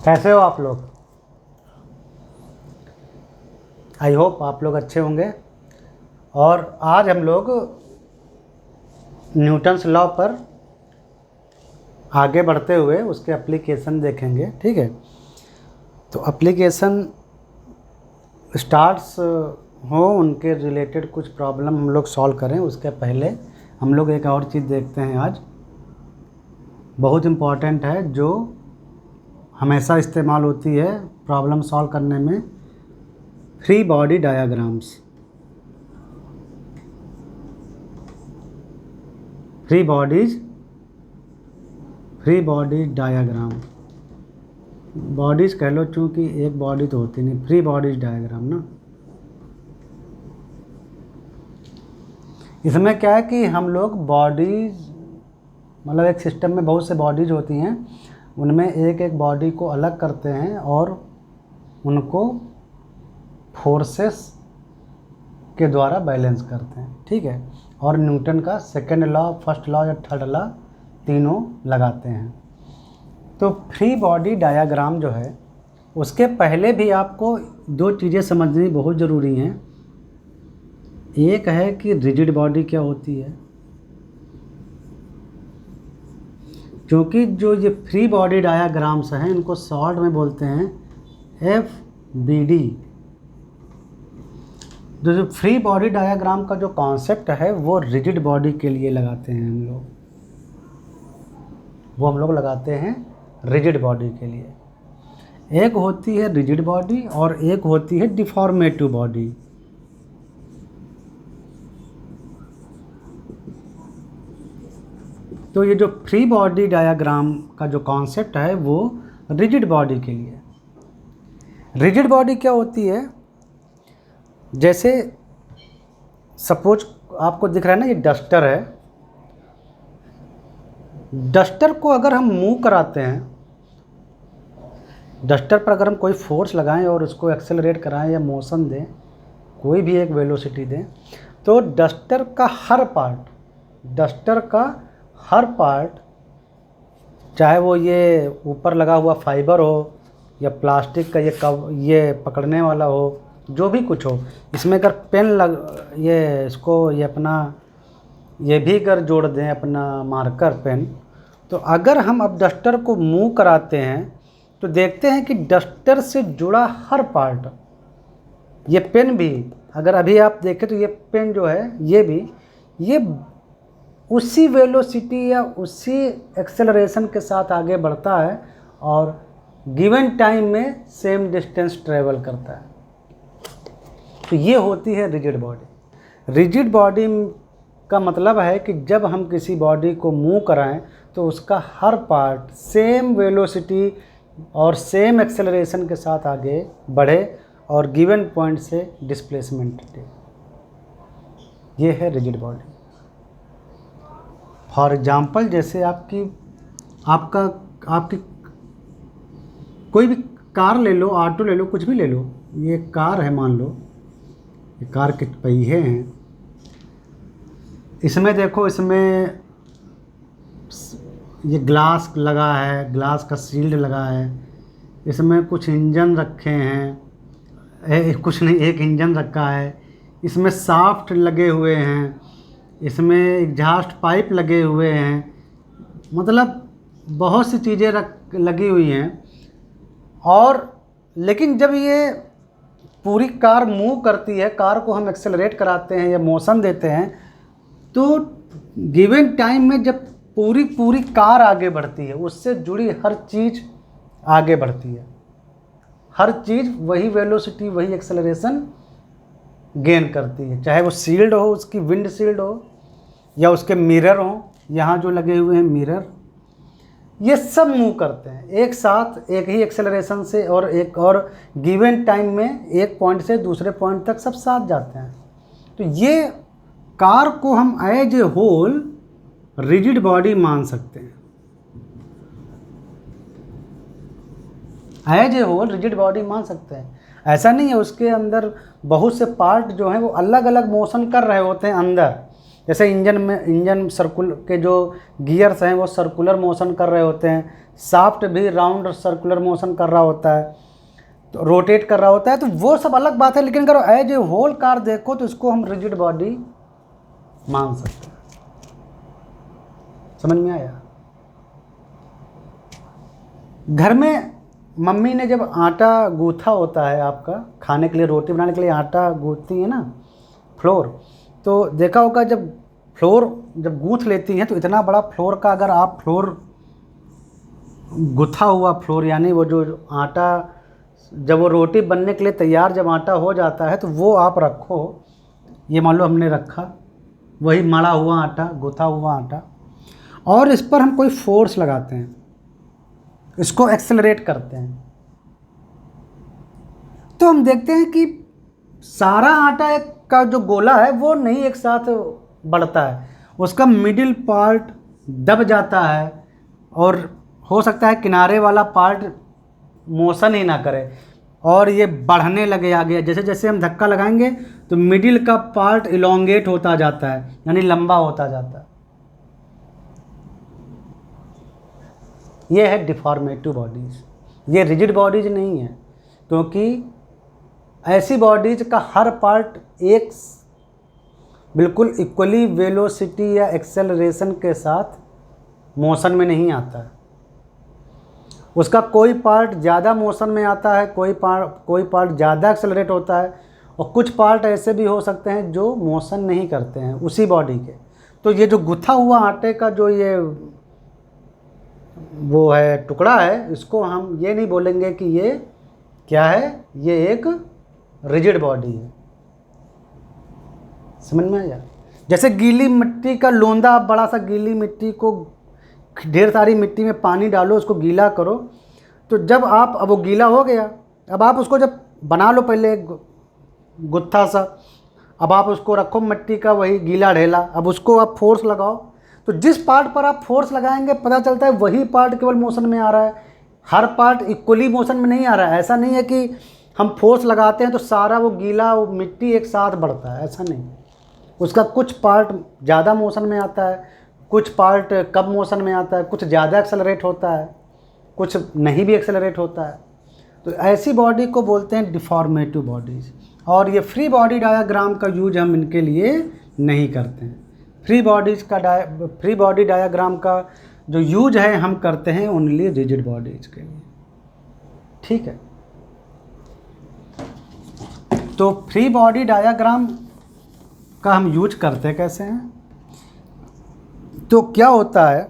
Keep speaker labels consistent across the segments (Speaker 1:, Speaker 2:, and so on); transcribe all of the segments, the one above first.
Speaker 1: कैसे हो आप लोग? आई होप आप लोग अच्छे होंगे। और आज हम लोग न्यूटन्स लॉ पर आगे बढ़ते हुए उसके एप्लीकेशन देखेंगे। ठीक है, तो एप्लीकेशन स्टार्ट्स हो उनके रिलेटेड कुछ प्रॉब्लम हम लोग सॉल्व करें, उसके पहले हम लोग एक और चीज़ देखते हैं आज, बहुत इम्पॉर्टेंट है, जो हमेशा इस्तेमाल होती है प्रॉब्लम सॉल्व करने में, free body diagrams. Free body diagram, bodies कह लो, चूँकि एक बॉडी तो होती नहीं, फ्री बॉडीज डायग्राम ना। इसमें क्या है कि हम लोग बॉडीज, मतलब एक सिस्टम में बहुत से बॉडीज होती हैं, उनमें एक एक बॉडी को अलग करते हैं और उनको फोर्सेस के द्वारा बैलेंस करते हैं। ठीक है, और न्यूटन का सेकंड लॉ, फर्स्ट लॉ या थर्ड लॉ तीनों लगाते हैं। तो फ्री बॉडी डायग्राम जो है, उसके पहले भी आपको दो चीज़ें समझनी बहुत ज़रूरी हैं। एक है कि रिजिड बॉडी क्या होती है, क्योंकि जो ये फ्री बॉडी डायग्राम्स हैं इनको शॉर्ट में बोलते हैं FBD। जो फ्री बॉडी डायग्राम का जो कॉन्सेप्ट है वो रिजिड बॉडी के लिए लगाते हैं हम लोग, वो हम लोग लगाते हैं रिजिड बॉडी के लिए। एक होती है रिजिड बॉडी और एक होती है डिफॉर्मेटिव बॉडी। तो ये जो फ्री बॉडी डायग्राम का जो कॉन्सेप्ट है वो रिजिड बॉडी के लिए। रिजिड बॉडी क्या होती है, जैसे सपोज आपको दिख रहा है ना, ये डस्टर है। डस्टर को अगर हम मूव कराते हैं, डस्टर पर अगर हम कोई फोर्स लगाएं और उसको एक्सेलरेट कराएं या मोशन दें, कोई भी एक वेलोसिटी दें, तो डस्टर का हर पार्ट, चाहे वो ये ऊपर लगा हुआ फाइबर हो या प्लास्टिक का ये पकड़ने वाला हो, जो भी कुछ हो, इसमें अगर पेन ये अपना ये भी अगर जोड़ दें अपना मार्कर पेन, तो अगर हम अब डस्टर को मूव कराते हैं तो देखते हैं कि डस्टर से जुड़ा हर पार्ट, ये पेन भी, अगर अभी आप देखें तो ये पेन जो है ये उसी वेलोसिटी या उसी एक्सेलरेशन के साथ आगे बढ़ता है और गिवन टाइम में सेम डिस्टेंस ट्रेवल करता है। तो ये होती है रिजिड बॉडी। रिजिड बॉडी का मतलब है कि जब हम किसी बॉडी को मूव कराएं तो उसका हर पार्ट सेम वेलोसिटी और सेम एक्सेलरेशन के साथ आगे बढ़े और गिवन पॉइंट से डिस्प्लेसमेंट दे। ये है रिजिड बॉडी। फॉर एग्जाम्पल, जैसे आपकी कोई भी कार ले लो, ऑटो ले लो, कुछ भी ले लो। ये कार है, मान लो ये कार के पहिए हैं। इसमें देखो, इसमें ये ग्लास लगा है, ग्लास का शील्ड लगा है। इसमें कुछ इंजन रखे हैं, कुछ नहीं, एक इंजन रखा है। इसमें शाफ्ट लगे हुए हैं, इसमें एग्जॉस्ट पाइप लगे हुए हैं, मतलब बहुत सी चीज़ें लगी हुई हैं। और लेकिन जब ये पूरी कार मूव करती है, कार को हम एक्सेलरेट कराते हैं या मोशन देते हैं, तो गिवन टाइम में जब पूरी कार आगे बढ़ती है, उससे जुड़ी हर चीज़ आगे बढ़ती है। हर चीज़ वही वेलोसिटी, वही एक्सेलरेशन गेन करती है, चाहे वो शील्ड हो, उसकी विंड शील्ड हो, या उसके मिरर हो, यहाँ जो लगे हुए हैं मिरर, ये सब मूव करते हैं एक साथ, एक ही एक्सेलरेशन से, और एक और गिवन टाइम में एक पॉइंट से दूसरे पॉइंट तक सब साथ जाते हैं। तो ये कार को हम as a whole rigid body मान सकते हैं। As a whole rigid body मान सकते हैं। ऐसा नहीं है उसके अंदर बहुत से पार्ट जो हैं वो अलग अलग मोशन कर रहे होते हैं अंदर, जैसे इंजन सर्कुलर के जो गियर्स हैं वो सर्कुलर मोशन कर रहे होते हैं, शाफ्ट भी राउंड सर्कुलर मोशन कर रहा होता है, तो रोटेट कर रहा होता है, तो वो सब अलग बात है। लेकिन अगर एज ए होल कार देखो तो इसको हम रिजिड बॉडी मान सकते हैं। समझ में आया? घर में मम्मी ने जब आटा गूथा होता है, आपका खाने के लिए, रोटी बनाने के लिए आटा गूंथती है ना, फ्लोर, तो देखा होगा जब फ्लोर जब गूंथ लेती हैं तो इतना बड़ा फ्लोर का अगर आप फ्लोर गुथा हुआ फ्लोर, यानी वो जो आटा जब वो रोटी बनने के लिए तैयार जब आटा हो जाता है तो वो आप रखो, ये मान लो हमने रखा वही मड़ा हुआ आटा, गुथा हुआ आटा, और इस पर हम कोई फोर्स लगाते हैं, इसको एक्सेलरेट करते हैं, तो हम देखते हैं कि सारा आटा का जो गोला है वो नहीं एक साथ बढ़ता है, उसका मिडिल पार्ट दब जाता है, और हो सकता है किनारे वाला पार्ट मोशन ही ना करे और ये बढ़ने लगे आगे। जैसे जैसे हम धक्का लगाएंगे तो मिडिल का पार्ट इलोंगेट होता जाता है, यानी लंबा होता जाता है। ये है डिफॉर्मेटिव बॉडीज़, ये रिजिड बॉडीज़ नहीं है, क्योंकि ऐसी बॉडीज़ का हर पार्ट एक बिल्कुल इक्वली वेलोसिटी या एक्सेलरेशन के साथ मोशन में नहीं आता है। उसका कोई पार्ट ज़्यादा मोशन में आता है, कोई पार्ट ज़्यादा एक्सेलरेट होता है, और कुछ पार्ट ऐसे भी हो सकते हैं जो मोशन नहीं करते हैं उसी बॉडी के। तो ये जो गुथा हुआ आटे का जो ये वो है टुकड़ा है, इसको हम ये नहीं बोलेंगे कि ये क्या है, ये एक रिजिड बॉडी है। समझ में आया? जैसे गीली मिट्टी का लोंदा, आप बड़ा सा गीली मिट्टी को, ढेर सारी मिट्टी में पानी डालो, उसको गीला करो, तो जब आप, अब वो गीला हो गया, अब आप उसको जब बना लो पहले एक गुत्था सा, अब आप उसको रखो मिट्टी का वही गीला ढेला, अब उसको आप फोर्स लगाओ, तो जिस पार्ट पर आप फोर्स लगाएंगे पता चलता है वही पार्ट केवल मोशन में आ रहा है, हर पार्ट इक्वली मोशन में नहीं आ रहा है। ऐसा नहीं है कि हम फोर्स लगाते हैं तो सारा वो गीला वो मिट्टी एक साथ बढ़ता है, ऐसा नहीं। उसका कुछ पार्ट ज़्यादा मोशन में आता है, कुछ पार्ट कम मोशन में आता है, कुछ ज़्यादा एक्सेलरेट होता है, कुछ नहीं भी एक्सेलरेट होता है। तो ऐसी बॉडी को बोलते हैं डिफॉर्मेटिव बॉडीज़। और ये फ्री बॉडी डायाग्राम का यूज हम इनके लिए नहीं करते हैं। फ्री बॉडी डायाग्राम का जो यूज है हम करते हैं ओनली रिजिड बॉडीज़ के लिए। ठीक है, तो फ्री बॉडी डायाग्राम का हम यूज करते कैसे हैं? तो क्या होता है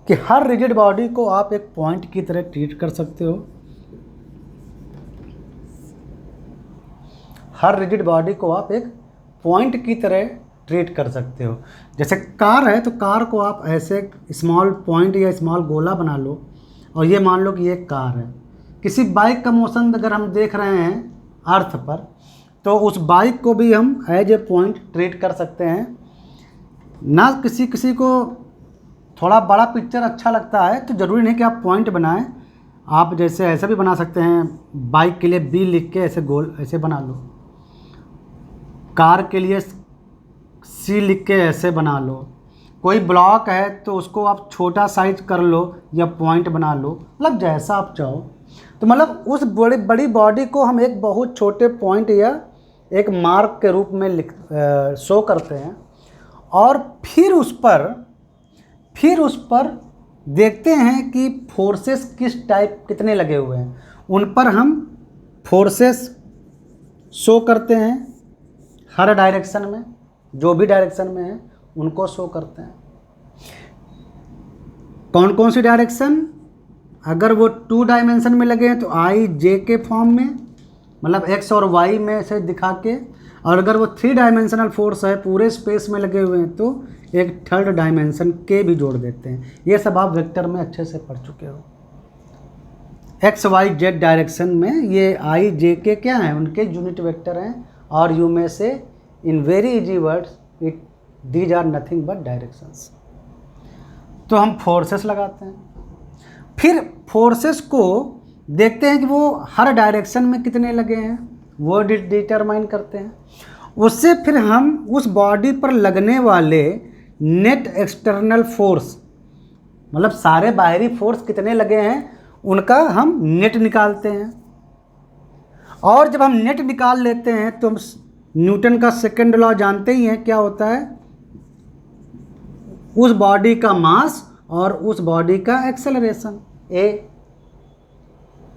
Speaker 1: कि हर रिजिड बॉडी को आप एक पॉइंट की तरह ट्रीट कर सकते हो। हर रिजिड बॉडी को आप एक पॉइंट की तरह ट्रीट कर सकते हो। जैसे कार है तो कार को आप ऐसे स्मॉल पॉइंट या स्मॉल गोला बना लो और ये मान लो कि ये कार है। किसी बाइक का मोशन अगर हम देख रहे हैं अर्थ पर, तो उस बाइक को भी हम एज ए पॉइंट ट्रीट कर सकते हैं ना। किसी को थोड़ा बड़ा पिक्चर अच्छा लगता है तो ज़रूरी नहीं कि आप पॉइंट बनाएं, आप जैसे ऐसे भी बना सकते हैं, बाइक के लिए बी लिख के ऐसे गोल ऐसे बना लो, कार के लिए सी लिख के ऐसे बना लो, कोई ब्लॉक है तो उसको आप छोटा साइज कर लो या पॉइंट बना लो, मतलब जैसा आप चाहो। तो मतलब उस बड़ी बॉडी को हम एक बहुत छोटे पॉइंट या एक मार्क के रूप में शो करते हैं और फिर उस पर देखते हैं कि फोर्सेस किस टाइप कितने लगे हुए हैं, उन पर हम फोर्सेस शो करते हैं हर डायरेक्शन में, जो भी डायरेक्शन में है उनको शो करते हैं। कौन कौन सी डायरेक्शन? अगर वो 2 डायमेंशन में लगे हैं तो आई जे के फॉर्म में, मतलब एक्स और वाई में से दिखा के, और अगर वो 3 डायमेंशनल फोर्स है पूरे स्पेस में लगे हुए हैं तो एक 3rd डायमेंशन के भी जोड़ देते हैं। ये सब आप वेक्टर में अच्छे से पढ़ चुके हो। एक्स वाई जेड डायरेक्शन में ये आई जे के क्या हैं? उनके यूनिट वेक्टर हैं, और यू में से in very easy words these are nothing but directions. तो हम फोर्सेस लगाते हैं, फिर फोर्सेस को देखते हैं कि वो हर डायरेक्शन में कितने लगे हैं, वो डिटरमाइन करते हैं, उससे फिर हम उस बॉडी पर लगने वाले नेट एक्सटर्नल फोर्स, मतलब सारे बाहरी फोर्स कितने लगे हैं उनका हम नेट निकालते हैं। और जब हम नेट निकाल लेते हैं तो न्यूटन का सेकंड लॉ जानते ही हैं, क्या होता है, उस बॉडी का मास और उस बॉडी का एक्सेलरेशन ए,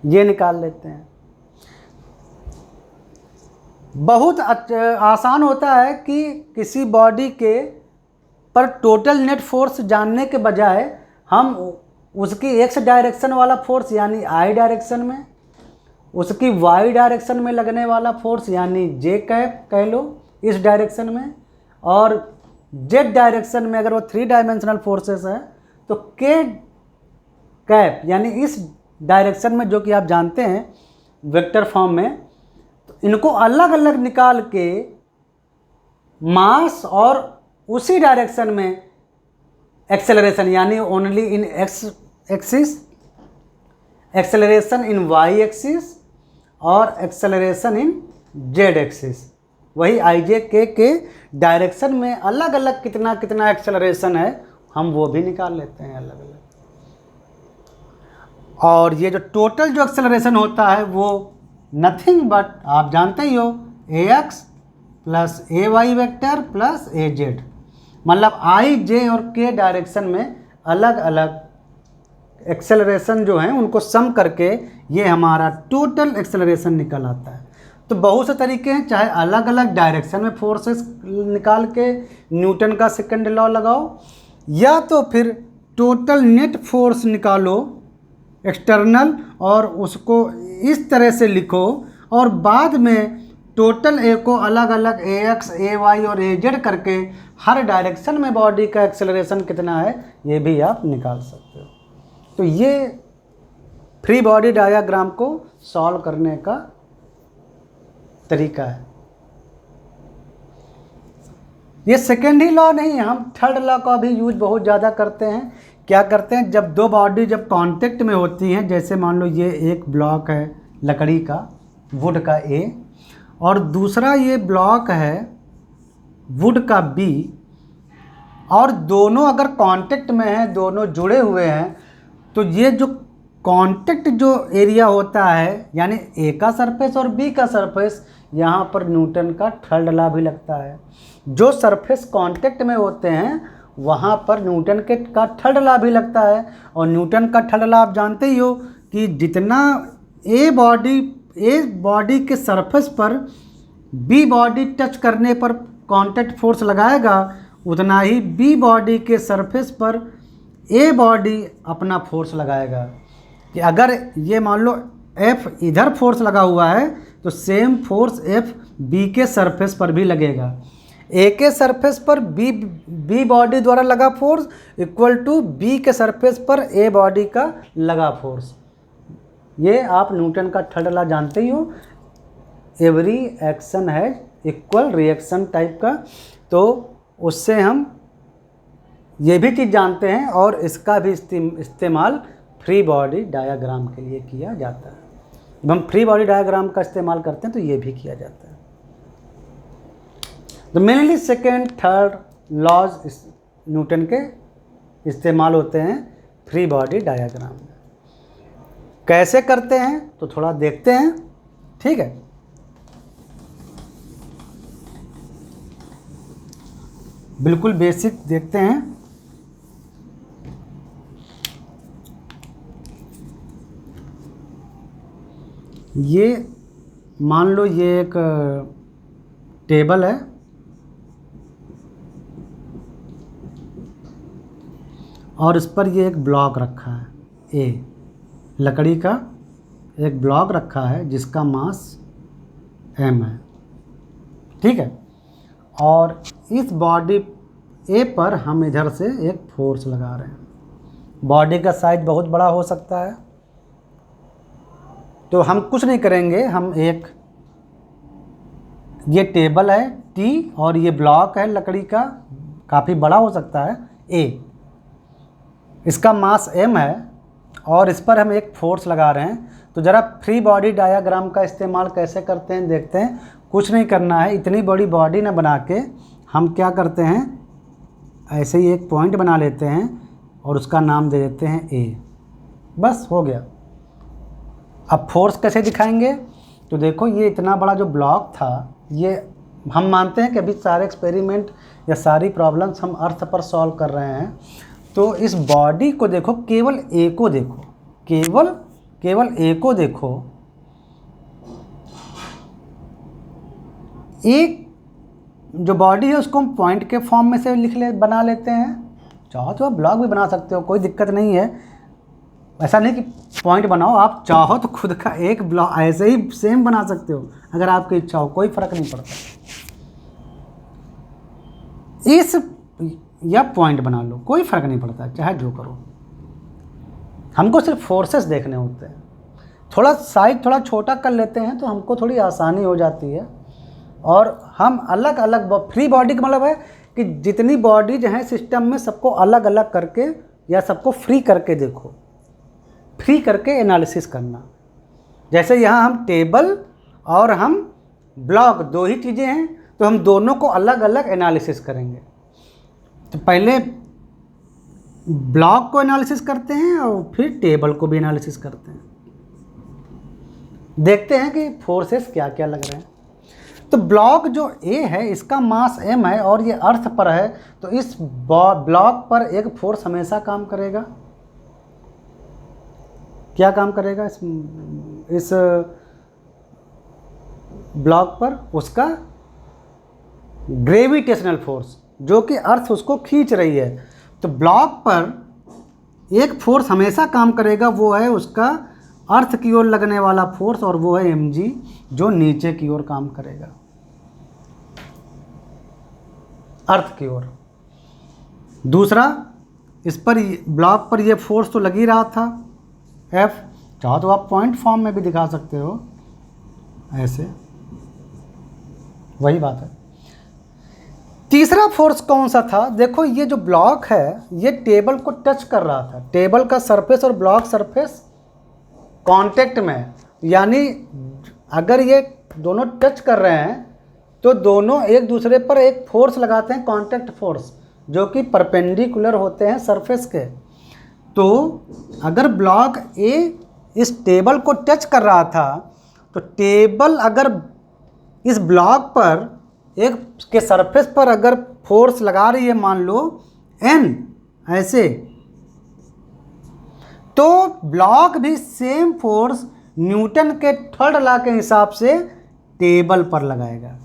Speaker 1: ये निकाल लेते हैं। बहुत आसान होता है कि किसी बॉडी के पर टोटल नेट फोर्स जानने के बजाय हम उसकी एक्स डायरेक्शन वाला फोर्स यानी आई डायरेक्शन में, उसकी वाई डायरेक्शन में लगने वाला फोर्स यानी जे कैप कह लो इस डायरेक्शन में, और जेड डायरेक्शन में अगर वो 3 डायमेंशनल फोर्सेस है तो के कैप यानी इस डायरेक्शन में, जो कि आप जानते हैं वेक्टर फॉर्म में, तो इनको अलग अलग निकाल के मास और उसी डायरेक्शन में एक्सेलरेशन यानी only in X axis, acceleration in Y axis और एक्सेलरेशन इन जेड एक्सिस, वही आई जे के डायरेक्शन में अलग अलग कितना कितना एक्सेलरेशन है हम वो भी निकाल लेते हैं अलग अलग। और ये जो टोटल जो एक्सेलरेशन होता है वो नथिंग बट आप जानते ही हो ए एक्स प्लस ए वाई वेक्टर प्लस ए जेड, मतलब आई जे और के डायरेक्शन में अलग अलग एक्सेलरेशन जो हैं उनको सम करके ये हमारा टोटल एक्सेलरेशन निकल आता है। तो बहुत से तरीके हैं, चाहे अलग अलग डायरेक्शन में फोर्सेस निकाल के न्यूटन का सेकंड लॉ लगाओ, या तो फिर टोटल नेट फोर्स निकालो एक्सटर्नल और उसको इस तरह से लिखो, और बाद में टोटल ए को अलग अलग ए एक्स ए वाई और ए जेड करके हर डायरेक्शन में बॉडी का एक्सेलरेशन कितना है ये भी आप निकाल सकते हो। तो ये फ्री बॉडी डायग्राम को सॉल्व करने का तरीका है। ये सेकेंड ही लॉ नहीं है, हम थर्ड लॉ का भी यूज बहुत ज़्यादा करते हैं। क्या करते हैं, जब दो बॉडी जब कांटेक्ट में होती हैं, जैसे मान लो ये एक ब्लॉक है लकड़ी का वुड का ए और दूसरा ये ब्लॉक है वुड का बी, और दोनों अगर कांटेक्ट में हैं, दोनों जुड़े हुए हैं, तो ये जो कांटेक्ट जो एरिया होता है यानी ए का सरफेस और बी का सरफेस, यहाँ पर न्यूटन का थर्ड लॉ भी लगता है। जो सरफेस कांटेक्ट में होते हैं वहाँ पर न्यूटन के का थर्ड लॉ भी लगता है। और न्यूटन का थर्ड लॉ आप जानते ही हो कि जितना ए बॉडी के सरफेस पर बी बॉडी टच करने पर कांटेक्ट फोर्स लगाएगा, उतना ही बी बॉडी के सरफेस पर ए बॉडी अपना फोर्स लगाएगा। कि अगर ये मान लो एफ इधर फोर्स लगा हुआ है तो सेम फोर्स एफ बी के सरफेस पर भी लगेगा। ए के सरफेस पर बी बॉडी द्वारा लगा फोर्स इक्वल टू बी के सरफेस पर ए बॉडी का लगा फोर्स। ये आप न्यूटन का थर्ड लॉ जानते ही हो, एवरी एक्शन है इक्वल रिएक्शन टाइप का। तो उससे हम ये भी चीज़ जानते हैं और इसका भी इस्तेमाल फ्री बॉडी डायग्राम के लिए किया जाता है। जब हम फ्री बॉडी डायग्राम का इस्तेमाल करते हैं तो ये भी किया जाता है। तो mainly second third laws Newton के इस्तेमाल होते हैं फ्री बॉडी डायग्राम में। कैसे करते हैं तो थोड़ा देखते हैं, ठीक है। बिल्कुल बेसिक देखते हैं। ये मान लो ये एक टेबल है और इस पर ये एक ब्लॉक रखा है, ए लकड़ी का एक ब्लॉक रखा है जिसका मास m है, ठीक है। और इस बॉडी ए पर हम इधर से एक फोर्स लगा रहे हैं। बॉडी का साइज बहुत बड़ा हो सकता है, तो हम कुछ नहीं करेंगे, हम एक ये टेबल है टी और ये ब्लॉक है लकड़ी का, काफ़ी बड़ा हो सकता है ए, इसका मास m है और इस पर हम एक फोर्स लगा रहे हैं। तो ज़रा फ्री बॉडी डायग्राम का इस्तेमाल कैसे करते हैं देखते हैं। कुछ नहीं करना है, इतनी बड़ी बॉडी ना बना के हम क्या करते हैं, ऐसे ही एक पॉइंट बना लेते हैं और उसका नाम दे देते हैं ए। बस हो गया। अब फोर्स कैसे दिखाएंगे? तो देखो ये इतना बड़ा जो ब्लॉक था, ये हम मानते हैं कि अभी सारे एक्सपेरिमेंट या सारी प्रॉब्लम्स हम अर्थ पर सॉल्व कर रहे हैं। तो इस बॉडी को देखो, केवल ए को देखो, केवल ए को देखो। एक जो बॉडी है उसको हम पॉइंट के फॉर्म में से बना लेते हैं। चाहो तो आप ब्लॉक भी बना सकते हो, कोई दिक्कत नहीं है। ऐसा नहीं कि पॉइंट बनाओ, आप चाहो तो खुद का एक ब्लॉक ऐसे ही सेम बना सकते हो, अगर आपकी इच्छा हो, कोई फर्क नहीं पड़ता। इस या पॉइंट बना लो, कोई फर्क नहीं पड़ता, चाहे जो करो। हमको सिर्फ फोर्सेस देखने होते हैं। थोड़ा साइज थोड़ा छोटा कर लेते हैं तो हमको थोड़ी आसानी हो जाती है। और हम अलग अलग फ्री बॉडी का मतलब है कि जितनी बॉडी जो है सिस्टम में, सबको अलग अलग करके या सबको फ्री करके देखो, फ्री करके एनालिसिस करना। जैसे यहाँ हम टेबल और हम ब्लॉक दो ही चीज़ें हैं, तो हम दोनों को अलग अलग एनालिसिस करेंगे। तो पहले ब्लॉक को एनालिसिस करते हैं और फिर टेबल को भी एनालिसिस करते हैं, देखते हैं कि फोर्सेस क्या क्या लग रहे हैं। तो ब्लॉक जो ए है इसका मास m है और ये अर्थ पर है, तो इस ब्लॉक पर एक फोर्स हमेशा काम करेगा। क्या काम करेगा इस ब्लॉक पर? उसका ग्रेविटेशनल फोर्स, जो कि अर्थ उसको खींच रही है। तो ब्लॉक पर एक फोर्स हमेशा काम करेगा, वो है उसका अर्थ की ओर लगने वाला फोर्स, और वो है mg, जो नीचे की ओर काम करेगा, अर्थ की ओर। दूसरा, इस पर ब्लॉक पर ये फोर्स तो लग ही रहा था F, चाहो तो आप पॉइंट फॉर्म में भी दिखा सकते हो, ऐसे, वही बात है। तीसरा फोर्स कौन सा था? देखो ये जो ब्लॉक है ये टेबल को टच कर रहा था, टेबल का सरफेस और ब्लॉक सरफेस कांटेक्ट में, यानी अगर ये दोनों टच कर रहे हैं तो दोनों एक दूसरे पर एक फोर्स लगाते हैं, कांटेक्ट फोर्स, जो कि परपेंडिकुलर होते हैं सरफेस के। तो अगर ब्लॉक ए इस टेबल को टच कर रहा था, तो टेबल अगर इस ब्लॉक पर एक के सरफेस पर अगर फोर्स लगा रही है, मान लो n ऐसे, तो ब्लॉक भी सेम फोर्स न्यूटन के थर्ड लॉ के हिसाब से टेबल पर लगाएगा।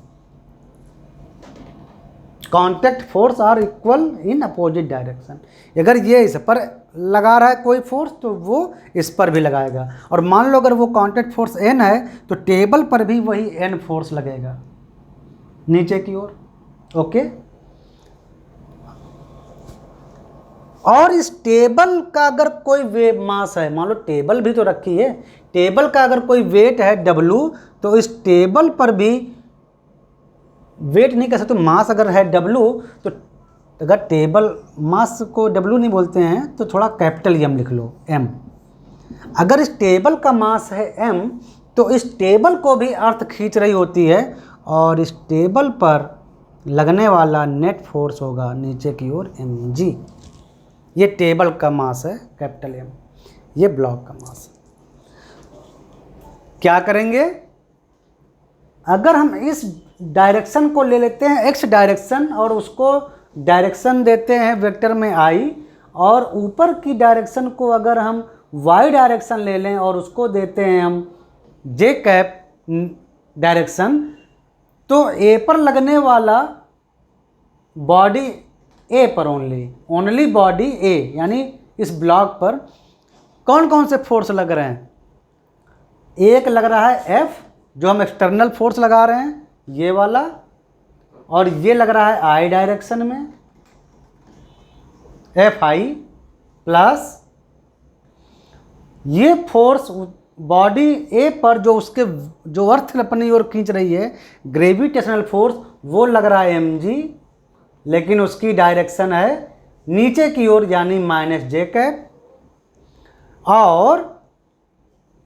Speaker 1: Contact force are equal in opposite direction. अगर ये इस पर लगा रहा है कोई फोर्स, तो वो इस पर भी लगाएगा। और मान लो अगर वो कॉन्टैक्ट फोर्स n है, तो टेबल पर भी वही n फोर्स लगेगा नीचे की ओर। ओके। और इस टेबल का अगर कोई वेट मास है, मान लो टेबल भी तो रखी है, टेबल का अगर कोई वेट है W, तो इस टेबल पर भी वेट नहीं कह सकते, मास अगर है W, तो अगर टेबल मास को W नहीं बोलते हैं तो थोड़ा कैपिटल M लिख लो, M। अगर इस टेबल का मास है M, तो इस टेबल को भी अर्थ खींच रही होती है, और इस टेबल पर लगने वाला नेट फोर्स होगा नीचे की ओर mg। ये टेबल का मास है कैपिटल M, ये ब्लॉक का मास है। क्या करेंगे? अगर हम इस डायरेक्शन को ले लेते हैं x डायरेक्शन, और उसको डायरेक्शन देते हैं वेक्टर में i, और ऊपर की डायरेक्शन को अगर हम y डायरेक्शन ले लें और उसको देते हैं हम j कैप डायरेक्शन, तो a पर लगने वाला बॉडी a पर ओनली बॉडी a, यानी इस ब्लॉक पर कौन कौन से फोर्स लग रहे हैं? एक लग रहा है F, जो हम एक्सटर्नल फोर्स लगा रहे हैं, ये वाला, और ये लग रहा है I डायरेक्शन में, Fi प्लस ये फोर्स बॉडी A पर जो उसके जो अर्थ अपनी ओर खींच रही है, ग्रेविटेशनल फोर्स, वो लग रहा है mg, लेकिन उसकी डायरेक्शन है नीचे की ओर, यानी -j कैप। और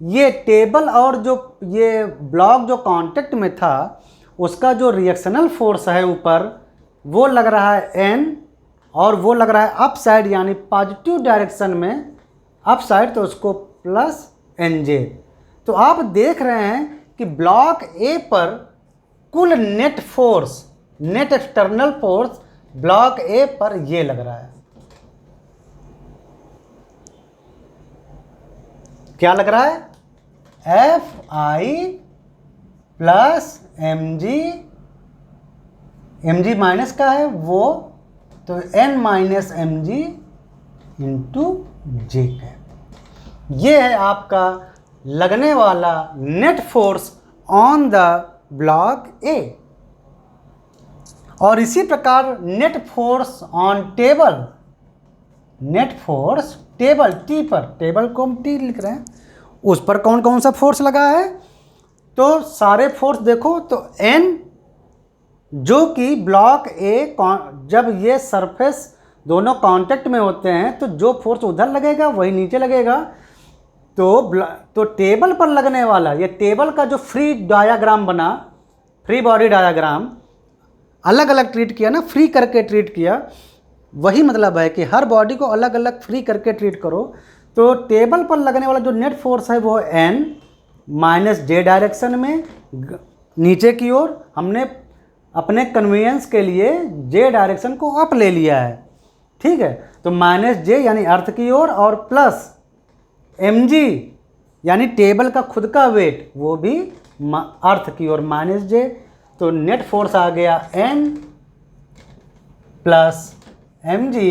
Speaker 1: ये टेबल और जो ये ब्लॉक जो कांटेक्ट में था, उसका जो रिएक्शनल फोर्स है ऊपर वो लग रहा है n, और वो लग रहा है अप साइड यानी पॉजिटिव डायरेक्शन में अप साइड, तो उसको प्लस nj। तो आप देख रहे हैं कि ब्लॉक ए पर कुल net force, net external force block ए पर ये लग रहा है। क्या लग रहा है? Fi प्लस mg माइनस का है वो, तो n माइनस mg इंटू जे है। ये है आपका लगने वाला net force on the block ए। और इसी प्रकार net force on table, net force table T पर, टेबल को हम टी लिख रहे हैं, उस पर कौन कौन सा फोर्स लगा है? तो सारे फोर्स देखो तो n, जो कि ब्लॉक ए, जब ये सरफेस दोनों कांटेक्ट में होते हैं तो जो फोर्स उधर लगेगा वही नीचे लगेगा। तो टेबल पर लगने वाला, ये टेबल का जो फ्री डायाग्राम बना, फ्री बॉडी डायाग्राम अलग अलग ट्रीट किया ना, फ्री करके ट्रीट किया, वही मतलब है कि हर बॉडी को अलग अलग फ्री करके ट्रीट करो। तो टेबल पर लगने वाला जो नेट फोर्स है वो n माइनस जे डायरेक्शन में नीचे की ओर, हमने अपने कन्वीनियंस के लिए जे डायरेक्शन को अप ले लिया है, ठीक है। तो माइनस जे यानी अर्थ की ओर, और प्लस mg यानी टेबल का खुद का वेट, वो भी अर्थ की ओर माइनस जे। तो नेट फोर्स आ गया n प्लस mg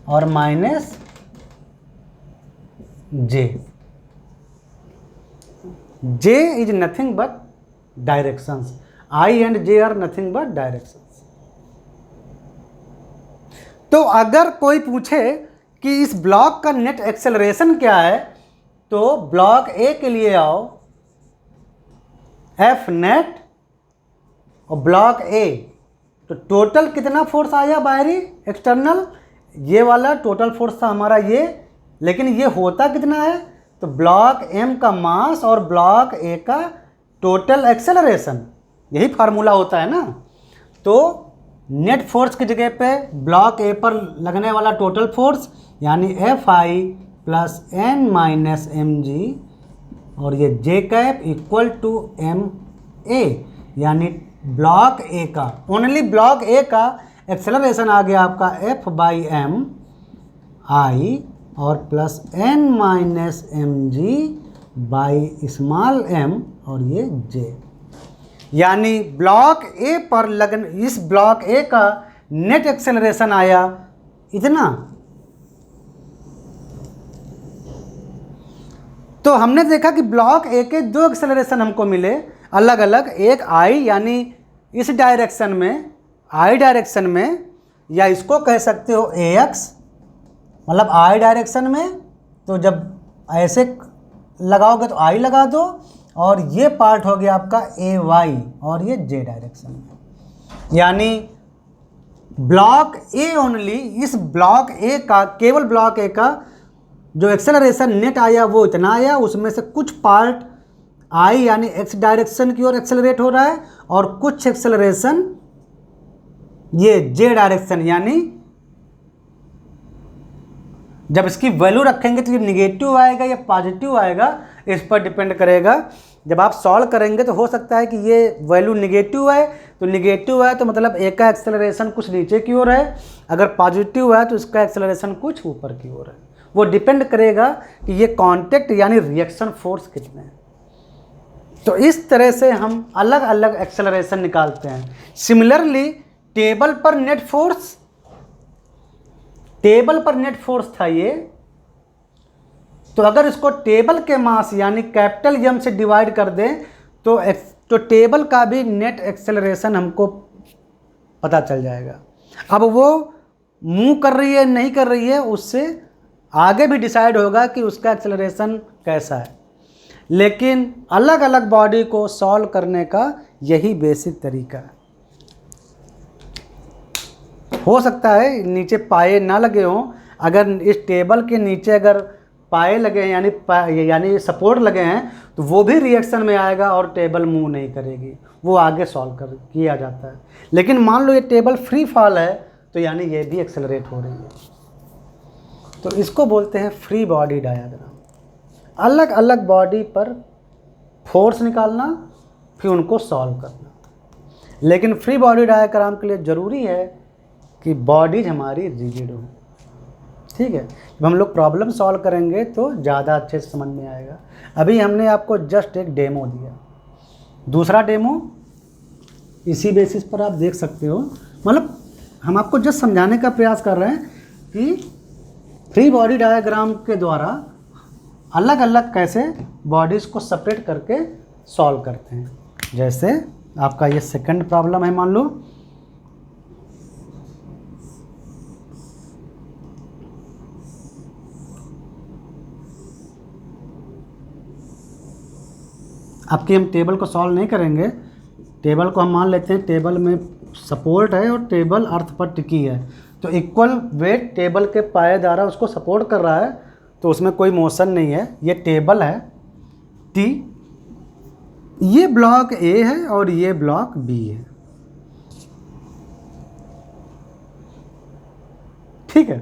Speaker 1: और minus J. J is nothing but directions, I and J are nothing but directions. तो अगर कोई पूछे कि इस ब्लॉक का नेट एक्सेलरेशन क्या है, तो ब्लॉक ए के लिए आओ, F नेट और ब्लॉक ए, तो टोटल कितना फोर्स आया बाहरी एक्सटर्नल, ये वाला टोटल फोर्स था हमारा ये, लेकिन ये होता कितना है? तो ब्लॉक एम का मास और ब्लॉक ए का टोटल एक्सेलरेशन, यही फार्मूला होता है ना। तो नेट फोर्स की जगह पे ब्लॉक ए पर लगने वाला टोटल फोर्स यानी Fi plus n minus mg, और ये जे कैप इक्वल टू ma, यानी ब्लॉक ए का, ओनली ब्लॉक ए का एक्सेलरेशन आ गया आपका F बाई एम आई और plus n minus mg by small m और ये j, यानी ब्लॉक ए पर लगन, इस ब्लॉक ए का नेट एक्सेलरेशन आया इतना। तो हमने देखा कि ब्लॉक ए के दो एक्सेलरेशन हमको मिले अलग अलग, एक आई यानी इस डायरेक्शन में, आई डायरेक्शन में, या इसको कह सकते हो AX, मतलब आई डायरेक्शन में। तो जब ऐसे लगाओगे तो आई लगा दो, और ये पार्ट हो गया आपका AY, और ये J डायरेक्शन में, यानी ब्लॉक ए ओनली, इस ब्लॉक ए का, केवल ब्लॉक ए का जो एक्सेलरेशन नेट आया वो इतना आया, उसमें से कुछ पार्ट आई यानी एक्स डायरेक्शन की ओर एक्सेलरेट हो रहा है, और कुछ एक्सेलरेशन ये जे डायरेक्शन, यानी जब इसकी वैल्यू रखेंगे तो ये निगेटिव आएगा या पॉजिटिव आएगा, इस पर डिपेंड करेगा। जब आप सॉल्व करेंगे तो हो सकता है कि ये वैल्यू निगेटिव है, तो निगेटिव है तो मतलब ए का एक्सेलरेशन कुछ नीचे की ओर है, अगर पॉजिटिव है तो इसका एक्सेलरेशन कुछ ऊपर की ओर है। वो डिपेंड करेगा कि ये कांटेक्ट यानी रिएक्शन फोर्स कितने हैं। तो इस तरह से हम अलग अलग एक्सेलरेशन निकालते हैं। सिमिलरली टेबल पर नेट फोर्स, टेबल पर नेट फोर्स था ये, तो अगर इसको टेबल के मास यानी कैपिटल एम से डिवाइड कर दें तो टेबल का भी नेट एक्सेलरेशन हमको पता चल जाएगा। अब वो मूव कर रही है नहीं कर रही है, उससे आगे भी डिसाइड होगा कि उसका एक्सेलरेशन कैसा है। लेकिन अलग अलग बॉडी को सॉल्व करने का यही बेसिक तरीका है। हो सकता है नीचे पाए ना लगे हों, अगर इस टेबल के नीचे अगर पाए लगे हैं यानी सपोर्ट लगे हैं, तो वो भी रिएक्शन में आएगा और टेबल मूव नहीं करेगी, वो आगे सॉल्व किया जाता है। लेकिन मान लो ये टेबल फ्री फॉल है, तो यानी ये भी एक्सेलरेट हो रही है। तो इसको बोलते हैं फ्री बॉडी डायग्राम। अलग अलग बॉडी पर फोर्स निकालना, फिर उनको सॉल्व करना। लेकिन फ्री बॉडी डायग्राम के लिए ज़रूरी है कि बॉडीज हमारी रिजिड हो। ठीक है, जब हम लोग प्रॉब्लम सॉल्व करेंगे तो ज़्यादा अच्छे से समझ में आएगा। अभी हमने आपको जस्ट एक डेमो दिया, दूसरा डेमो इसी बेसिस पर आप देख सकते हो। मतलब हम आपको जस्ट समझाने का प्रयास कर रहे हैं कि फ्री बॉडी डायग्राम के द्वारा अलग अलग कैसे बॉडीज़ को सेपरेट करके सॉल्व करते हैं। जैसे आपका ये सेकंड प्रॉब्लम है, मान लो आपकी हम टेबल को सॉल्व नहीं करेंगे। टेबल को हम मान लेते हैं टेबल में सपोर्ट है और टेबल अर्थ पर टिकी है, तो इक्वल वेट टेबल के पाए द्वारा उसको सपोर्ट कर रहा है, तो उसमें कोई मोशन नहीं है। ये टेबल है टी, ये ब्लॉक ए है और ये ब्लॉक बी है। ठीक है,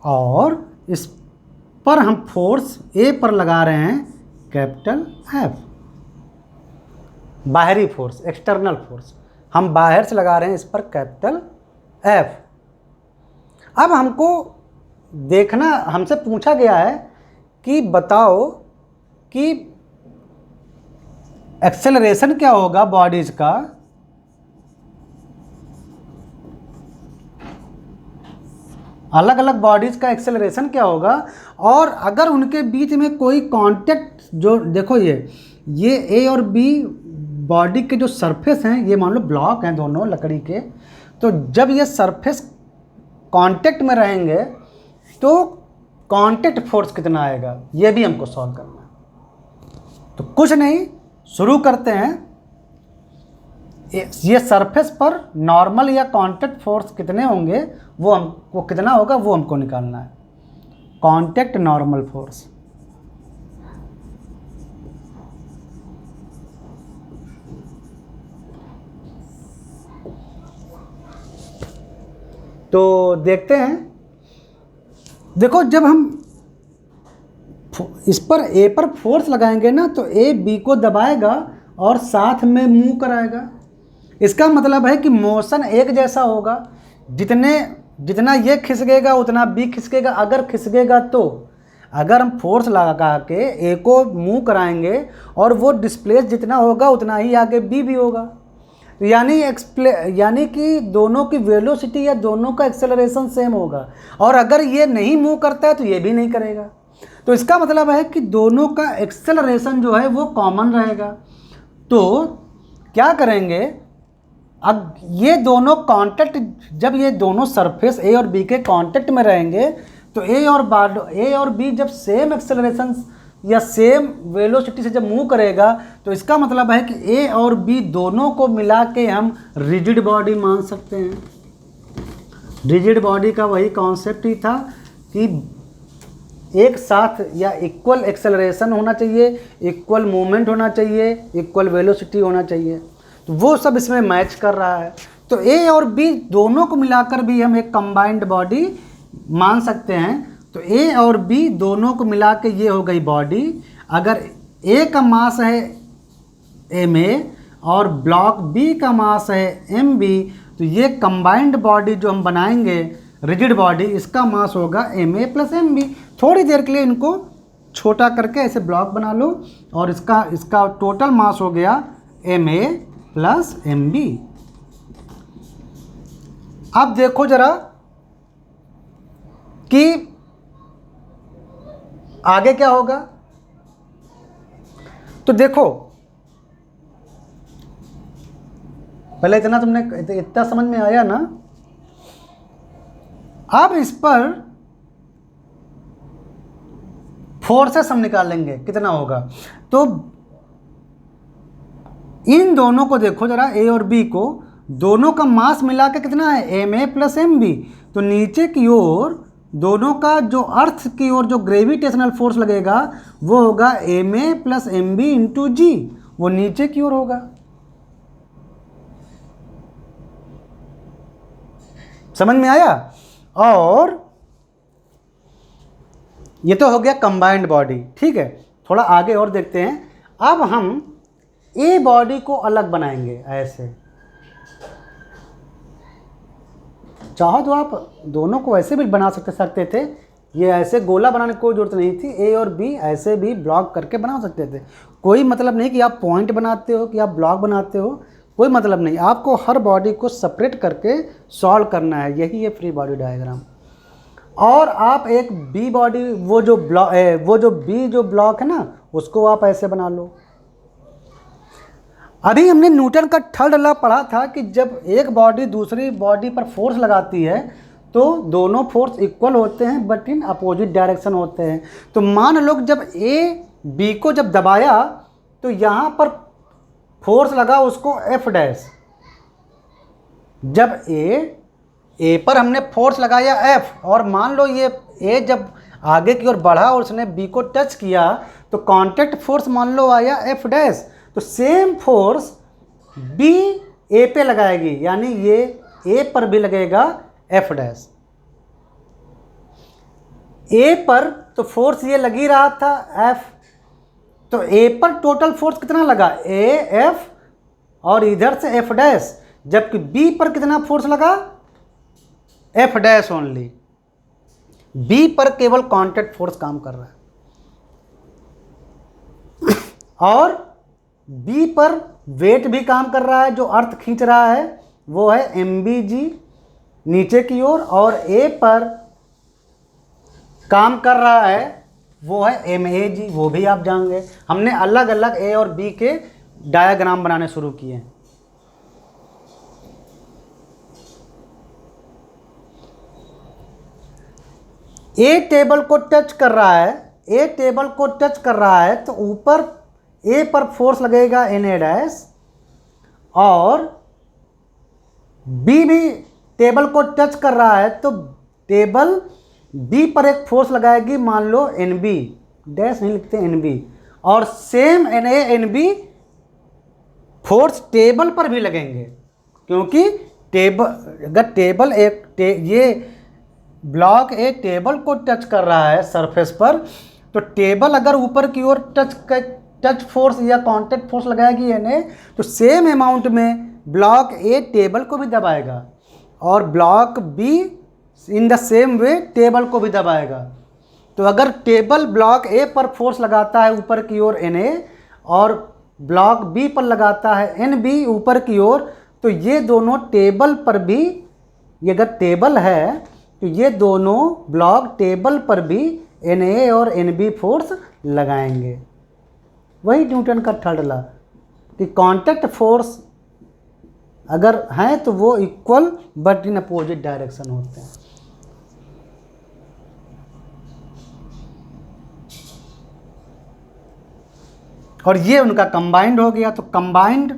Speaker 1: और इस पर हम फोर्स ए पर लगा रहे हैं कैपिटल एफ, बाहरी फोर्स, एक्सटर्नल फोर्स हम बाहर से लगा रहे हैं इस पर कैपिटल एफ। अब हमको देखना, हमसे पूछा गया है कि बताओ कि एक्सेलरेशन क्या होगा बॉडीज का अलग अलग बॉडीज का एक्सेलरेशन क्या होगा, और अगर उनके बीच में कोई कांटेक्ट, जो देखो ये ए और बी बॉडी के जो सरफेस हैं, ये मान लो ब्लॉक हैं दोनों लकड़ी के, तो जब ये सरफेस कांटेक्ट में रहेंगे तो कांटेक्ट फोर्स कितना आएगा, ये भी हमको सॉल्व करना है। तो कुछ नहीं, शुरू करते हैं। ये सरफेस पर नॉर्मल या कांटेक्ट फोर्स कितने होंगे, वो कितना होगा वो हमको निकालना है। कांटेक्ट नॉर्मल फोर्स, तो देखते हैं। देखो जब हम इस पर ए पर फोर्स लगाएंगे ना, तो ए बी को दबाएगा और साथ में मूव कराएगा। इसका मतलब है कि मोशन एक जैसा होगा, जितना ये खिसकेगा उतना बी खिसकेगा। अगर खिसकेगा तो अगर हम फोर्स लगा के ए को मूव कराएंगे और वो डिस्प्लेस जितना होगा उतना ही आगे बी भी होगा, यानी कि दोनों की वेलोसिटी या दोनों का एक्सेलरेशन सेम होगा। और अगर ये नहीं मूव करता है तो ये भी नहीं करेगा, तो इसका मतलब है कि दोनों का एक्सेलरेशन जो है वो कॉमन रहेगा। तो क्या करेंगे, अब ये दोनों कांटेक्ट, जब ये दोनों सरफेस ए और बी के कांटेक्ट में रहेंगे, तो ए और बी जब सेम एक्सेलरेशन या सेम वेलोसिटी से जब मूव करेगा, तो इसका मतलब है कि ए और बी दोनों को मिला के हम रिजिड बॉडी मान सकते हैं। रिजिड बॉडी का वही कॉन्सेप्ट ही था कि एक साथ या इक्वल एक्सेलरेशन होना चाहिए, इक्वल मूवमेंट होना चाहिए, इक्वल वेलोसिटी होना चाहिए, तो वो सब इसमें मैच कर रहा है। तो ए और बी दोनों को मिलाकर भी हम एक कंबाइंड बॉडी मान सकते हैं। तो ए और बी दोनों को मिला के ये हो गई बॉडी। अगर ए का मास है एम ए और ब्लॉक बी का मास है एम बी, तो ये कंबाइंड बॉडी जो हम बनाएंगे रिजिड बॉडी, इसका मास होगा M A plus M B. थोड़ी देर के लिए इनको छोटा करके ऐसे ब्लॉक बना लो और इसका टोटल मास हो गया M A plus M B. अब देखो जरा कि आगे क्या होगा। तो देखो पहले इतना समझ में आया ना। अब इस पर फोर्सेस हम निकालेंगे कितना होगा। तो इन दोनों को देखो जरा, ए और बी को, दोनों का मास मिला के कितना है M A plus M B. तो नीचे की ओर दोनों का जो अर्थ की ओर जो ग्रेविटेशनल फोर्स लगेगा वो होगा ma प्लस mb इंटू जी, वो नीचे की ओर होगा। समझ में आया? और ये तो हो गया कंबाइंड बॉडी, ठीक है। थोड़ा आगे और देखते हैं। अब हम ए बॉडी को अलग बनाएंगे ऐसे। चाहो तो आप दोनों को ऐसे भी बना सकते थे, ये ऐसे गोला बनाने की कोई ज़रूरत नहीं थी। ए और बी ऐसे भी ब्लॉक करके बना सकते थे, कोई मतलब नहीं कि आप पॉइंट बनाते हो कि आप ब्लॉक बनाते हो, कोई मतलब नहीं। आपको हर बॉडी को सेपरेट करके सॉल्व करना है, यही है फ्री बॉडी डायग्राम। और आप एक बी बॉडी, वो जो बी जो ब्लॉक है ना, उसको आप ऐसे बना लो। अभी हमने न्यूटन का थर्ड लॉ पढ़ा था कि जब एक बॉडी दूसरी बॉडी पर फोर्स लगाती है तो दोनों फोर्स इक्वल होते हैं बट इन अपोजिट डायरेक्शन होते हैं। तो मान लो जब ए बी को जब दबाया तो यहाँ पर फोर्स लगा उसको एफ डैश। जब ए पर हमने फोर्स लगाया एफ, और मान लो ये ए जब आगे की ओर बढ़ा और उसने बी को टच किया तो कांटेक्ट फोर्स मान लो आया एफ डैश। तो सेम फोर्स बी ए पे लगाएगी, यानी ये ए पर भी लगेगा एफ डैश। ए पर तो फोर्स ये लगी रहा था एफ, तो ए पर टोटल फोर्स कितना लगा ए एफ और इधर से एफ डैश, जबकि बी पर कितना फोर्स लगा एफ डैश ओनली। बी पर केवल कांटेक्ट फोर्स काम कर रहा है और बी पर वेट भी काम कर रहा है, जो अर्थ खींच रहा है वो है mb/g नीचे की ओर, और ए पर काम कर रहा है वो है ma/g, वो भी आप जानेंगे। हमने अलग अलग ए और बी के डायग्राम बनाने शुरू किए हैं। ए टेबल को टच कर रहा है, ए टेबल को टच कर रहा है तो ऊपर ए पर फोर्स लगेगा na डैश, और बी भी टेबल को टच कर रहा है तो टेबल बी पर एक फोर्स लगाएगी, मान लो nb डैश नहीं लिखते nb, और same na nb force table पर भी लगेंगे, क्योंकि अगर ये ब्लॉक ए टेबल को टच कर रहा है सरफेस पर, तो टेबल अगर ऊपर की ओर टच फोर्स या कांटेक्ट फोर्स लगाएगी ना, तो सेम अमाउंट में ब्लॉक ए टेबल को भी दबाएगा और block be in the same way table को भी दबाएगा। तो अगर टेबल ब्लॉक ए पर फोर्स लगाता है ऊपर की ओर na और ब्लॉक बी पर लगाता है nb ऊपर की ओर, तो ये दोनों टेबल पर भी, ये अगर टेबल है तो ये दोनों ब्लॉक टेबल पर भी na और nb फोर्स लगाएंगे। वही न्यूटन का थर्ड लॉ कि कांटेक्ट फोर्स अगर हैं तो वो equal but in opposite direction होते हैं। और ये उनका कंबाइंड हो गया। तो कंबाइंड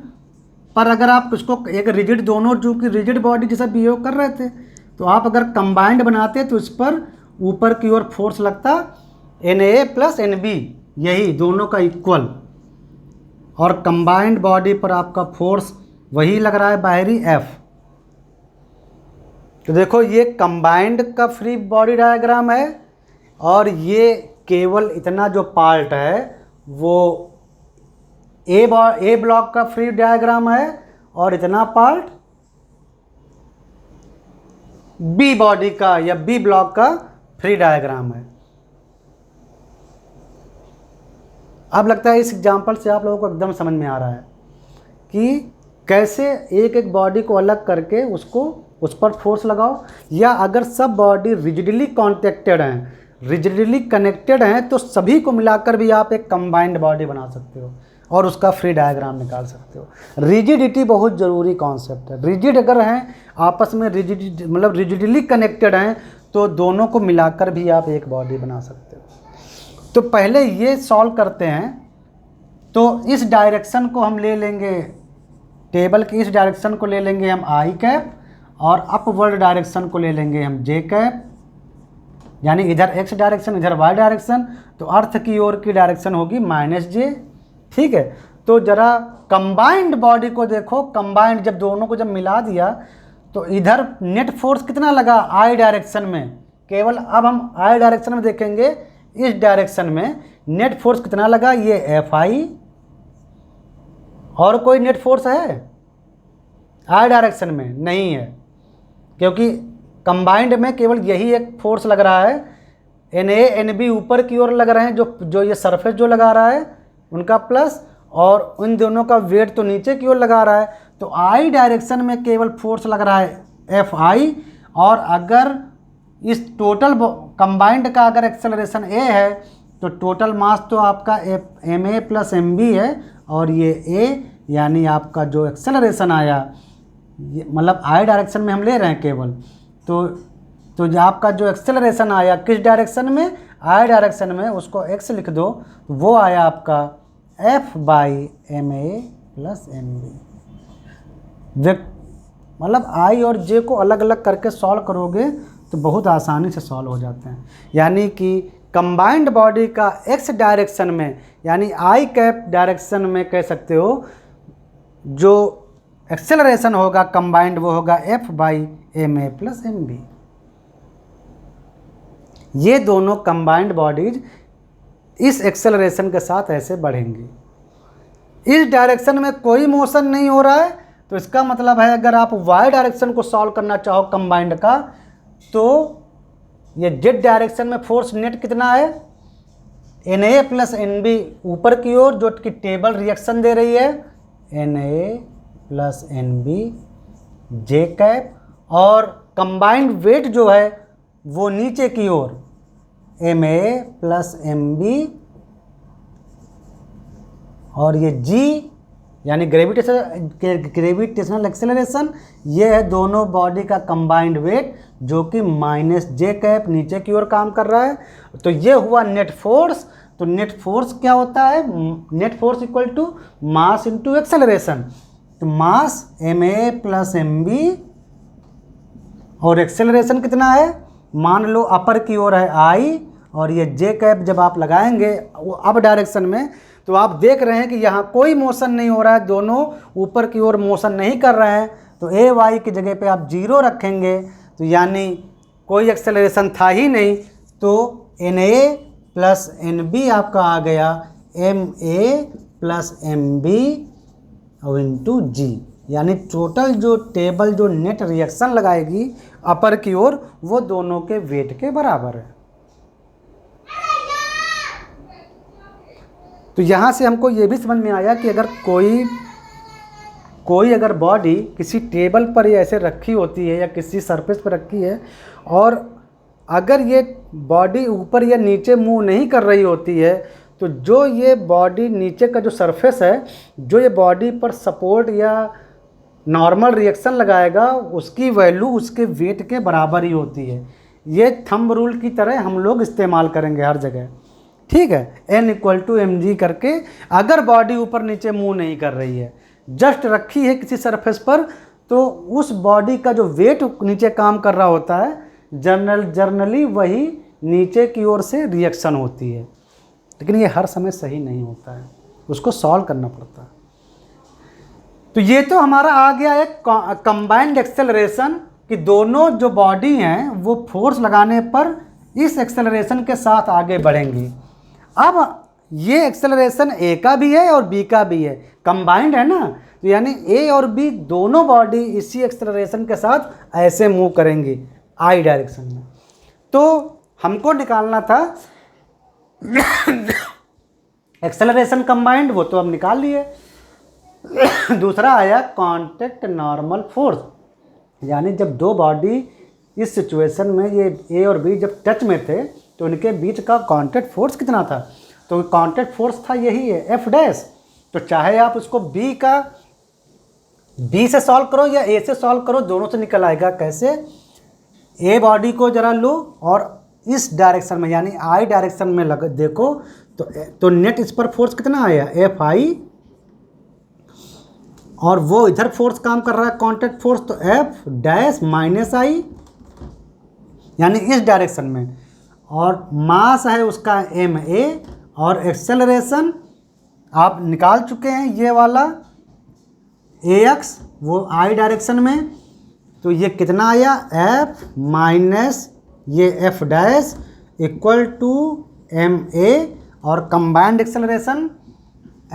Speaker 1: पर अगर आप उसको एक रिजिड, दोनों जो कि रिजिड बॉडी जैसा बिहेव कर रहे थे, तो आप अगर कंबाइंड बनाते तो इस पर ऊपर की ओर फोर्स लगता na प्लस nb, यही दोनों का इक्वल, और कंबाइंड बॉडी पर आपका फोर्स वही लग रहा है बाहरी F। तो देखो ये कंबाइंड का फ्री बॉडी डायग्राम है, और ये केवल इतना जो पार्ट है वो ए ब्लॉक का फ्री डायग्राम है, और इतना पार्ट बी बॉडी का या बी ब्लॉक का फ्री डायग्राम है। अब लगता है इस एग्जांपल से आप लोगों को एकदम समझ में आ रहा है कि कैसे एक एक बॉडी को अलग करके उस पर फोर्स लगाओ, या अगर सब बॉडी रिजिडली कॉन्टेक्टेड हैं, रिजिडली कनेक्टेड हैं, तो सभी को मिलाकर भी आप एक कंबाइंड बॉडी बना सकते हो और उसका फ्री डायग्राम निकाल सकते हो। रिजिडिटी बहुत ज़रूरी कॉन्सेप्ट है। रिजिड अगर हैं आपस में, रिजिडली कनेक्टेड हैं, तो दोनों को मिलाकर भी आप एक बॉडी बना सकते हो। तो पहले ये सॉल्व करते हैं। तो इस डायरेक्शन को हम ले लेंगे, टेबल की इस डायरेक्शन को ले लेंगे हम आई कैप, और अपवर्ड डायरेक्शन को ले लेंगे हम जे कैप, यानी इधर x डायरेक्शन इधर y डायरेक्शन, तो अर्थ की ओर की डायरेक्शन होगी -j। ठीक है, तो ज़रा कंबाइंड बॉडी को देखो, कंबाइंड जब दोनों को जब मिला दिया तो इधर नेट फोर्स कितना लगा i डायरेक्शन में, केवल अब हम i डायरेक्शन में देखेंगे, इस डायरेक्शन में नेट फोर्स कितना लगा, ये Fi। और कोई नेट फोर्स है i डायरेक्शन में? नहीं है, क्योंकि कंबाइंड में केवल यही एक फोर्स लग रहा है। Na Nb ऊपर की ओर लग रहे हैं, जो ये सरफेस जो लगा रहा है उनका प्लस, और उन दोनों का वेट तो नीचे की ओर लगा रहा है। तो i डायरेक्शन में केवल फोर्स लग रहा है Fi, और अगर इस टोटल कंबाइंड का अगर एक्सेलरेशन a है तो टोटल मास तो आपका ma प्लस mb है, और ये a यानी आपका जो एक्सेलरेशन आया, मतलब i डायरेक्शन में हम ले रहे हैं केवल, तो जो आपका जो एक्सेलरेशन आया किस डायरेक्शन में, i डायरेक्शन में, उसको x लिख दो, वो आया आपका F/ma प्लस mb। मतलब i और j को अलग अलग करके सॉल्व करोगे तो बहुत आसानी से सॉल्व हो जाते हैं। यानी कि कंबाइंड बॉडी का x डायरेक्शन में, यानी i कैप डायरेक्शन में कह सकते हो, जो एक्सेलरेशन होगा कंबाइंड वो होगा F/ma प्लस mb। ये दोनों कंबाइंड बॉडीज इस एक्सेलरेशन के साथ ऐसे बढ़ेंगी। इस डायरेक्शन में कोई मोशन नहीं हो रहा है, तो इसका मतलब है अगर आप y डायरेक्शन को सॉल्व करना चाहो कंबाइंड का, तो ये z डायरेक्शन में फोर्स नेट कितना है, Na प्लस Nb ऊपर की ओर, जो कि टेबल रिएक्शन दे रही है, Na plus Nb j cap, और कंबाइंड वेट जो है वो नीचे की ओर Ma प्लस Mb, और ये G यानी ग्रेविटेशनल एक्सेलरेशन, ये है दोनों बॉडी का कंबाइंड वेट, जो कि -j कैप नीचे की ओर काम कर रहा है। तो ये हुआ नेट फोर्स। तो नेट फोर्स क्या होता है, net force equal to mass into acceleration. तो मास ma प्लस mb, और एक्सेलरेशन कितना है, मान लो अपर की ओर है i, और ये j कैप जब आप लगाएंगे वो अब डायरेक्शन में, तो आप देख रहे हैं कि यहाँ कोई मोशन नहीं हो रहा है, दोनों ऊपर की ओर मोशन नहीं कर रहे हैं। तो ए वाई की जगह पे आप 0 रखेंगे, तो यानी कोई एक्सेलरेशन था ही नहीं। तो N A plus N B आपका आ गया M A plus M B और इंटू जी, यानी टोटल जो टेबल जो नेट रिएक्शन लगाएगी अपर की ओर वो दोनों के वेट के बराबर है। तो यहाँ से हमको ये भी समझ में आया कि अगर कोई अगर बॉडी किसी टेबल पर ही ऐसे रखी होती है या किसी सरफेस पर रखी है, और अगर ये बॉडी ऊपर या नीचे मूव नहीं कर रही होती है, तो जो ये बॉडी नीचे का जो सरफेस है, जो ये बॉडी पर सपोर्ट या नॉर्मल रिएक्शन लगाएगा, उसकी वैल्यू उसके वेट के बराबर ही होती है। ये थंब रूल की तरह हम लोग इस्तेमाल करेंगे हर जगह, ठीक है। n equal to M G करके, अगर बॉडी ऊपर नीचे मूव नहीं कर रही है, जस्ट रखी है किसी सरफेस पर, तो उस बॉडी का जो वेट नीचे काम कर रहा होता है, जनरली वही नीचे की ओर से रिएक्शन होती है। लेकिन ये हर समय सही नहीं होता है, उसको सॉल्व करना पड़ता है। तो ये तो हमारा आ गया एक कंबाइंड एक्सेलरेशन कि दोनों जो बॉडी हैं वो फोर्स लगाने पर इस एक्सेलरेशन के साथ आगे बढ़ेंगी। अब ये एक्सेलरेशन ए का भी है और बी का भी है, कंबाइंड है ना, तो यानी ए और बी दोनों बॉडी इसी एक्सेलरेशन के साथ ऐसे मूव करेंगी आई डायरेक्शन में। तो हमको निकालना था एक्सेलरेशन कंबाइंड, वो तो हम निकाल लिए। दूसरा आया कांटेक्ट नॉर्मल फोर्स, यानी जब दो बॉडी इस सिचुएशन में ये ए और बी जब टच में थे तो इनके बीच का कांटेक्ट फोर्स कितना था, तो कांटेक्ट फोर्स था यही है एफ डैश। तो चाहे आप उसको बी से सॉल्व करो या ए से सॉल्व करो, दोनों से निकल आएगा। कैसे, ए बॉडी को जरा लो और इस डायरेक्शन में यानी आई डायरेक्शन में देखो, तो नेट इस पर फोर्स कितना आया एफ आई, और वो इधर फोर्स काम कर रहा है कांटेक्ट फोर्स, तो एफ डैश माइनस आई, यानी इस डायरेक्शन में। और मास है उसका ma, और एक्सेलरेशन आप निकाल चुके हैं ये वाला ax, वो i डायरेक्शन में, तो ये कितना आया f माइनस ये f dash equal to ma, और combined acceleration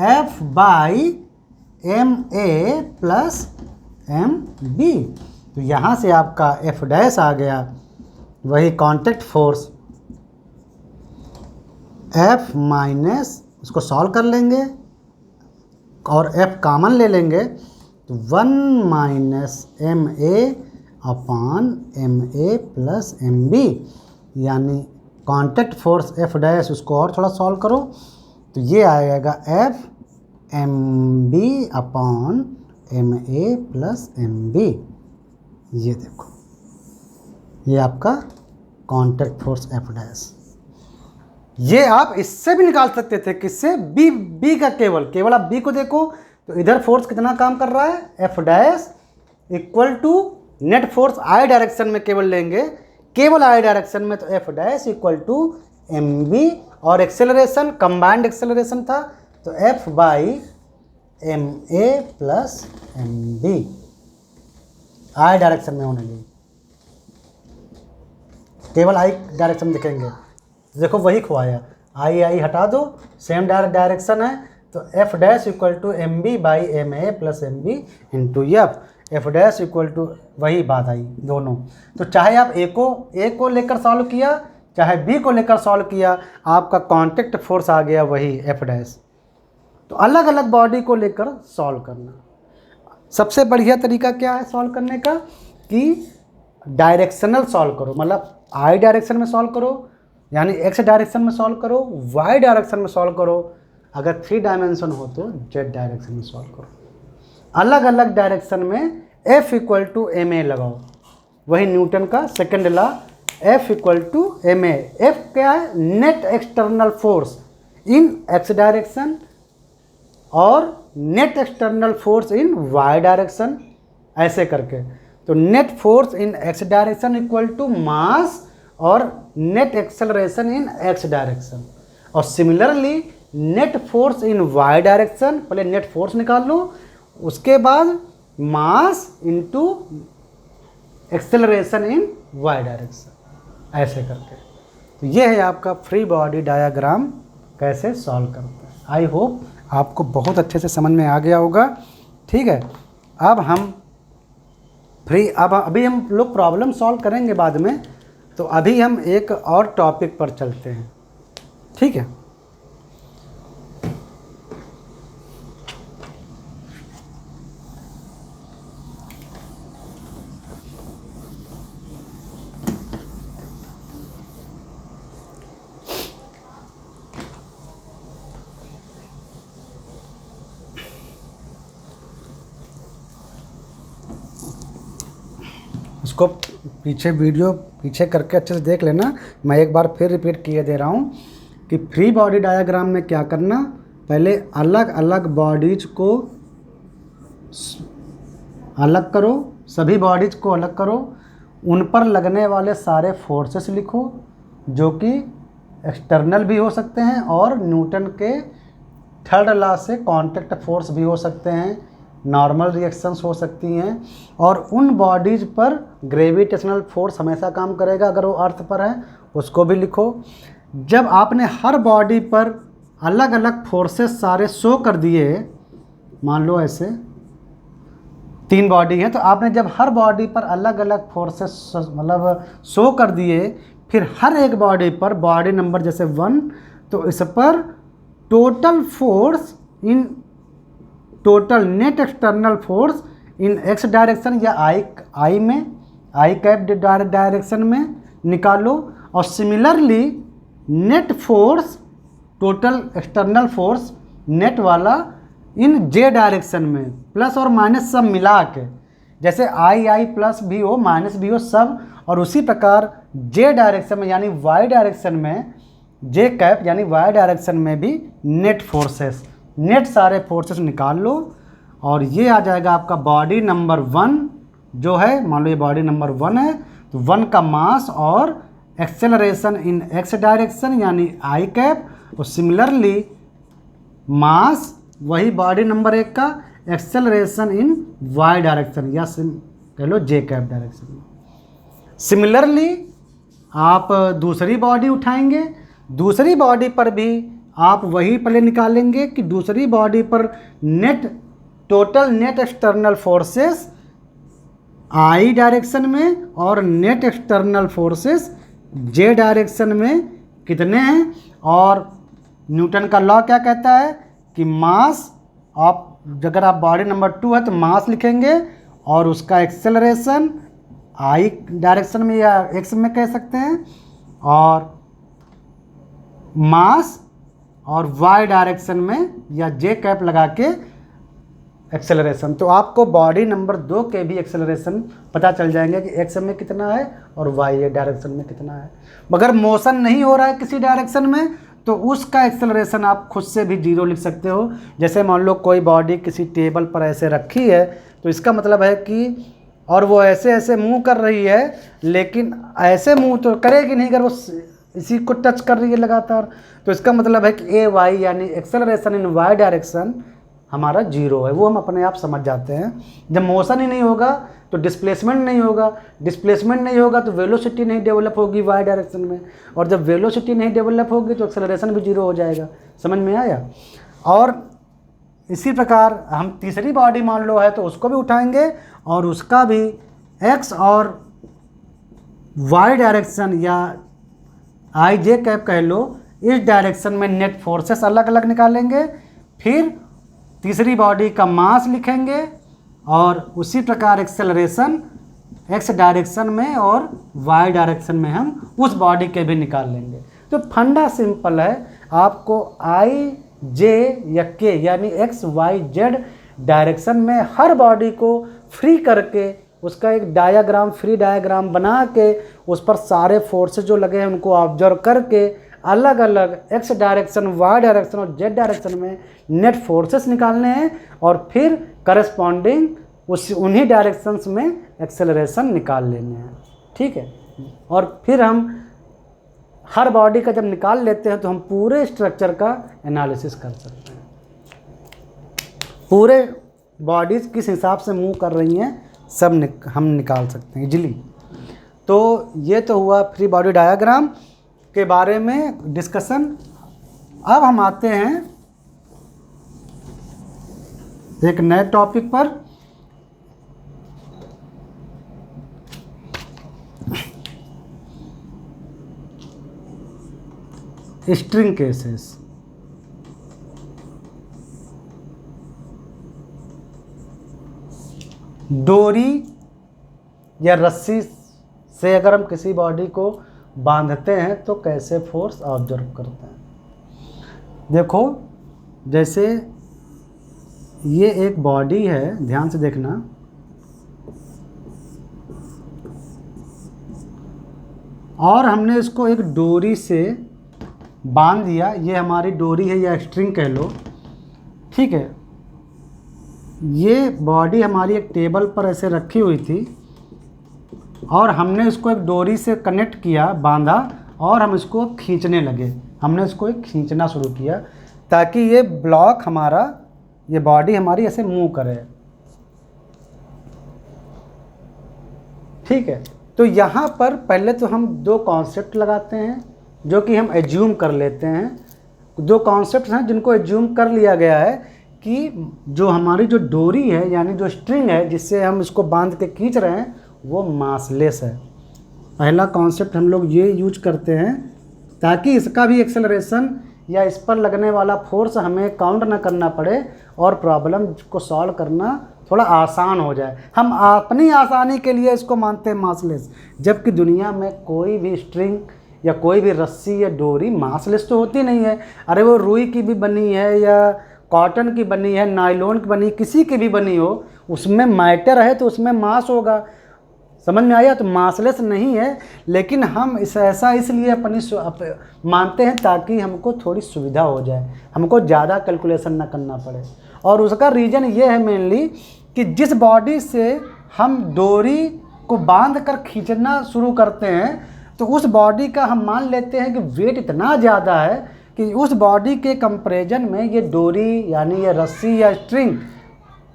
Speaker 1: f by ma plus mb। तो यहाँ से आपका f डैश आ गया वही कांटेक्ट फोर्स f माइनस, इसको सॉल्व कर लेंगे और f कॉमन ले लेंगे, तो 1 minus ma upon ma plus mb, यानी कांटेक्ट फोर्स f डैश, उसको और थोड़ा सॉल्व करो तो ये आएगा f mb upon ma plus mb। ये देखो ये आपका कांटेक्ट फोर्स f डैश। ये आप इससे भी निकाल सकते थे, किससे, बी का केवल आप बी को देखो तो इधर फोर्स कितना काम कर रहा है, F dash equal to net force I direction में केवल लेंगे, केवल आई डायरेक्शन में, तो F dash equal to M B, और एक्सेलरेशन कंबाइंड एक्सेलरेशन था तो F by M A plus M B, I direction में होने लगी, केवल आई डायरेक्शन दिखेंगे। देखो वही खुआया, आई हटा दो, सेम डायरेक्शन है, तो F dash equal to M B by M A plus M B into F dash equal to वही बात आई दोनों। तो चाहे आप ए को लेकर सॉल्व किया, चाहे बी को लेकर सॉल्व किया, आपका कांटेक्ट फोर्स आ गया वही एफ डैश। तो अलग अलग बॉडी को लेकर सॉल्व करना सबसे बढ़िया तरीका क्या है सॉल्व करने का, कि डायरेक्शनल सॉल्व करो, मतलब आई डायरेक्शन में सॉल्व करो, यानी एक्स डायरेक्शन में सॉल्व करो, वाई डायरेक्शन में सॉल्व करो, अगर 3 डायमेंशन हो तो जेड डायरेक्शन में सॉल्व करो। अलग अलग डायरेक्शन में F equal to M A लगाओ, वही न्यूटन का second law, F equal to M A. F क्या है, net external force in X direction और net external force in Y direction, ऐसे करके। तो net force in X direction equal to mass और net acceleration in X direction, और similarly net force in Y direction, पहले net force निकाल लो, उसके बाद mass into acceleration in Y direction, ऐसे करके। तो ये है आपका फ्री बॉडी डायग्राम कैसे सॉल्व करते हैं। आई होप आपको बहुत अच्छे से समझ में आ गया होगा। ठीक है, अब हम अभी हम लोग प्रॉब्लम सॉल्व करेंगे बाद में, तो अभी हम एक और टॉपिक पर चलते हैं। ठीक है, इसको वीडियो पीछे करके अच्छे से देख लेना। मैं एक बार फिर रिपीट किए दे रहा हूँ कि फ्री बॉडी डायग्राम में क्या करना, पहले अलग अलग बॉडीज को अलग करो, सभी बॉडीज को अलग करो, उन पर लगने वाले सारे फोर्सेस लिखो, जो कि एक्सटर्नल भी हो सकते हैं और न्यूटन के थर्ड लॉ से कांटेक्ट फोर्स भी हो सकते हैं, नॉर्मल रिएक्शंस हो सकती हैं, और उन बॉडीज़ पर ग्रेविटेशनल फोर्स हमेशा काम करेगा अगर वो अर्थ पर है, उसको भी लिखो। जब आपने हर बॉडी पर अलग अलग फोर्सेस सारे शो कर दिए, मान लो ऐसे 3 बॉडी हैं, तो आपने जब हर बॉडी पर अलग अलग फोर्सेस मतलब शो कर दिए, फिर हर एक बॉडी पर बॉडी नंबर जैसे 1, तो इस पर total force in total net external force in X direction या आई में, आई कैप डायरेक्शन में निकालो, और similarly net force total external force net वाला इन जे डायरेक्शन में, प्लस और माइनस सब मिला के, जैसे आई प्लस भी हो माइनस भी हो सब, और उसी प्रकार जे डायरेक्शन में यानी वाई डायरेक्शन में जे कैप यानी वाई डायरेक्शन में भी नेट फोर्सेस, नेट सारे फोर्सेस निकाल लो, और ये आ जाएगा आपका बॉडी नंबर 1 जो है, मान लो ये बॉडी नंबर 1 है, तो 1 का मास और एक्सेलरेशन इन एक्स डायरेक्शन यानी आई कैप, और सिमिलरली मास वही बॉडी नंबर 1 का एक्सेलरेशन इन वाई डायरेक्शन या कह लो जे कैप डायरेक्शन में। सिमिलरली आप दूसरी बॉडी उठाएंगे, दूसरी बॉडी पर भी आप वही पहले निकालेंगे कि दूसरी बॉडी पर टोटल नेट एक्सटर्नल फोर्सेस आई डायरेक्शन में और नेट एक्सटर्नल फोर्सेस जे डायरेक्शन में कितने हैं। और न्यूटन का लॉ क्या कहता है कि मास आप अगर आप बॉडी नंबर 2 है तो मास लिखेंगे और उसका एक्सेलरेशन आई डायरेक्शन में या एक्स में कह सकते हैं, और मास और वाई डायरेक्शन में या जे कैप लगा के एक्सेलरेशन। तो आपको बॉडी नंबर 2 के भी एक्सेलरेशन पता चल जाएंगे कि एक्स में कितना है और वाई डायरेक्शन में कितना है। मगर मोशन नहीं हो रहा है किसी डायरेक्शन में तो उसका एक्सेलरेशन आप खुद से भी 0 लिख सकते हो। जैसे मान लो कोई बॉडी किसी टेबल पर ऐसे रखी है तो इसका मतलब है कि, और वो ऐसे ऐसे मूव कर रही है, लेकिन ऐसे मूव तो करेगी नहीं अगर वो इसी को टच कर रही है लगातार, तो इसका मतलब है कि ए वाई यानी एक्सेलरेशन इन वाई डायरेक्शन हमारा 0 है। वो हम अपने आप समझ जाते हैं। जब मोशन ही नहीं होगा तो डिस्प्लेसमेंट नहीं होगा, डिस्प्लेसमेंट नहीं होगा तो वेलोसिटी नहीं डेवलप होगी वाई डायरेक्शन में, और जब वेलोसिटी नहीं डेवलप होगी तो एक्सेलरेशन भी 0 हो जाएगा। समझ में आया। और इसी प्रकार हम तीसरी बॉडी मान लो है तो उसको भी उठाएंगे और उसका भी एक्स और वाई डायरेक्शन या आई जे कैप कह लो, इस डायरेक्शन में नेट फोर्सेस अलग अलग निकालेंगे। फिर तीसरी बॉडी का मास लिखेंगे और उसी प्रकार एक्सेलरेशन एक्स डायरेक्शन में और वाई डायरेक्शन में हम उस बॉडी के भी निकाल लेंगे। तो फंडा सिंपल है, आपको आई जे या के यानी एक्स वाई जेड डायरेक्शन में हर बॉडी को फ्री करके उसका एक डायग्राम, फ्री डायग्राम बना के उस पर सारे फोर्सेस जो लगे हैं उनको ऑब्जर्व करके अलग अलग एक्स डायरेक्शन, वाई डायरेक्शन और जेड डायरेक्शन में नेट फोर्सेस निकालने हैं और फिर करस्पॉन्डिंग उन्हीं डायरेक्शंस में एक्सेलरेशन निकाल लेने हैं। ठीक है। और फिर हम हर बॉडी का जब निकाल लेते हैं तो हम पूरे स्ट्रक्चर का एनालिसिस कर सकते हैं, पूरे बॉडीज किस हिसाब से मूव कर रही हैं सब हम निकाल सकते हैं इजीली। तो ये तो हुआ फ्री बॉडी डायग्राम के बारे में डिस्कशन। अब हम आते हैं एक नए टॉपिक पर। String cases. डोरी या रस्सी से अगर हम किसी बॉडी को बांधते हैं तो कैसे फोर्स ऑब्जर्व करते हैं। देखो जैसे ये एक बॉडी है, ध्यान से देखना, और हमने इसको एक डोरी से बांध दिया। ये हमारी डोरी है या स्ट्रिंग कह लो। ठीक है। ये बॉडी हमारी एक टेबल पर ऐसे रखी हुई थी और हमने इसको एक डोरी से कनेक्ट किया, बांधा, और हम इसको खींचने लगे। हमने इसको एक खींचना शुरू किया ताकि ये ब्लॉक हमारा, ये बॉडी हमारी ऐसे मूव करे। ठीक है। तो यहाँ पर पहले तो हम दो कॉन्सेप्ट लगाते हैं जो कि हम एज्यूम कर लेते हैं। दो कॉन्सेप्ट हैं जिनको एज्यूम कर लिया गया है कि जो हमारी जो डोरी है यानी जो स्ट्रिंग है जिससे हम इसको बांध के खींच रहे हैं वो मासलेस है। पहला कॉन्सेप्ट हम लोग ये यूज करते हैं ताकि इसका भी एक्सेलरेशन या इस पर लगने वाला फोर्स हमें काउंट ना करना पड़े और प्रॉब्लम को सॉल्व करना थोड़ा आसान हो जाए। हम अपनी आसानी के लिए इसको मानते हैं मासलेस, जबकि दुनिया में कोई भी स्ट्रिंग या कोई भी रस्सी या डोरी मासलेस तो होती नहीं है। अरे वो रुई की भी बनी है या कॉटन की बनी है, नायलॉन की बनी, किसी की भी बनी हो, उसमें मैटर है तो उसमें मास होगा। समझ में आया। तो मासलेस नहीं है, लेकिन हम ऐसा इसलिए अपनी मानते हैं ताकि हमको थोड़ी सुविधा हो जाए, हमको ज़्यादा कैलकुलेशन ना करना पड़े। और उसका रीज़न ये है मेनली कि जिस बॉडी से हम डोरी को बांध कर खींचना शुरू करते हैं तो उस बॉडी का हम मान लेते हैं कि वेट इतना ज़्यादा है कि उस बॉडी के कंपैरिजन में ये डोरी यानी ये रस्सी या स्ट्रिंग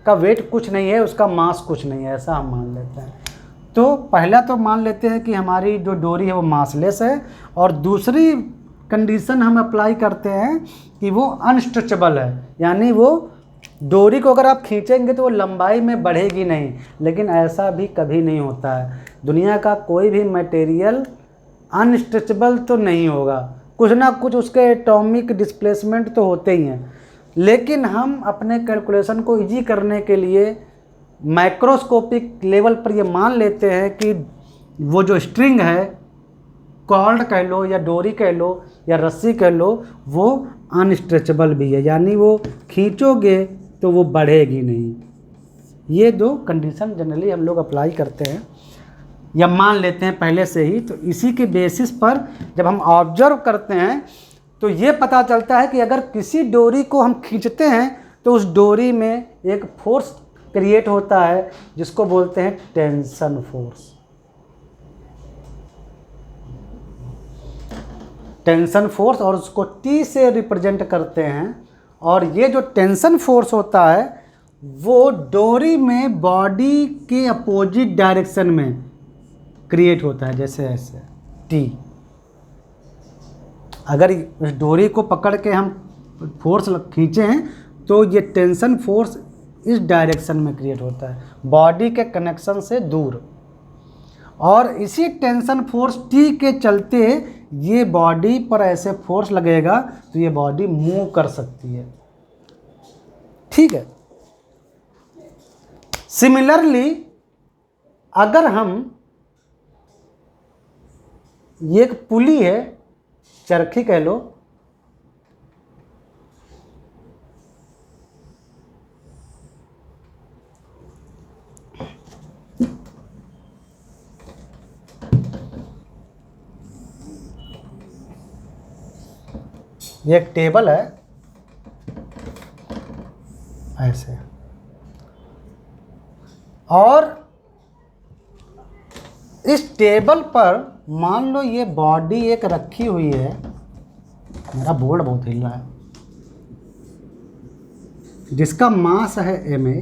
Speaker 1: का वेट कुछ नहीं है, उसका मास कुछ नहीं है, ऐसा हम मान लेते हैं। तो पहला तो मान लेते हैं कि हमारी जो डोरी है वो मासलेस है, और दूसरी कंडीशन हम अप्लाई करते हैं कि वो अनस्ट्रेचेबल है, यानी वो डोरी को अगर आप खींचेंगे तो वो लंबाई में बढ़ेगी नहीं। लेकिन ऐसा भी कभी नहीं होता है, दुनिया का कोई भी मटेरियल अनस्ट्रेचेबल तो नहीं होगा, कुछ ना कुछ उसके एटॉमिक डिस्प्लेसमेंट तो होते ही हैं। लेकिन हम अपने कैलकुलेशन को इजी करने के लिए माइक्रोस्कोपिक लेवल पर ये मान लेते हैं कि वो जो स्ट्रिंग है, कॉर्ड कह लो या डोरी कह लो या रस्सी कह लो, वो अनस्ट्रेचेबल भी है, यानी वो खींचोगे तो वो बढ़ेगी नहीं। ये दो कंडीशन जनरली हम लोग अप्लाई करते हैं या मान लेते हैं पहले से ही। तो इसी के बेसिस पर जब हम ऑब्जर्व करते हैं तो ये पता चलता है कि अगर किसी डोरी को हम खींचते हैं तो उस डोरी में एक फोर्स क्रिएट होता है जिसको बोलते हैं टेंशन फोर्स। टेंशन फोर्स, और उसको T से रिप्रेजेंट करते हैं। और ये जो टेंशन फोर्स होता है वो डोरी में बॉडी के अपोजिट डायरेक्शन में क्रिएट होता है, जैसे ऐसे T। अगर इस डोरी को पकड़ के हम फोर्स खींचे हैं तो ये टेंशन फोर्स इस डायरेक्शन में क्रिएट होता है, बॉडी के कनेक्शन से दूर। और इसी टेंशन फोर्स T के चलते ये बॉडी पर ऐसे फोर्स लगेगा तो ये बॉडी मूव कर सकती है, ठीक है। सिमिलरली अगर हम, ये एक पुली है, चरखी कह लो, ये एक टेबल है ऐसे, और इस टेबल पर मान लो ये बॉडी एक रखी हुई है, मेरा बोर्ड बहुत हिल रहा है, जिसका मास है ma,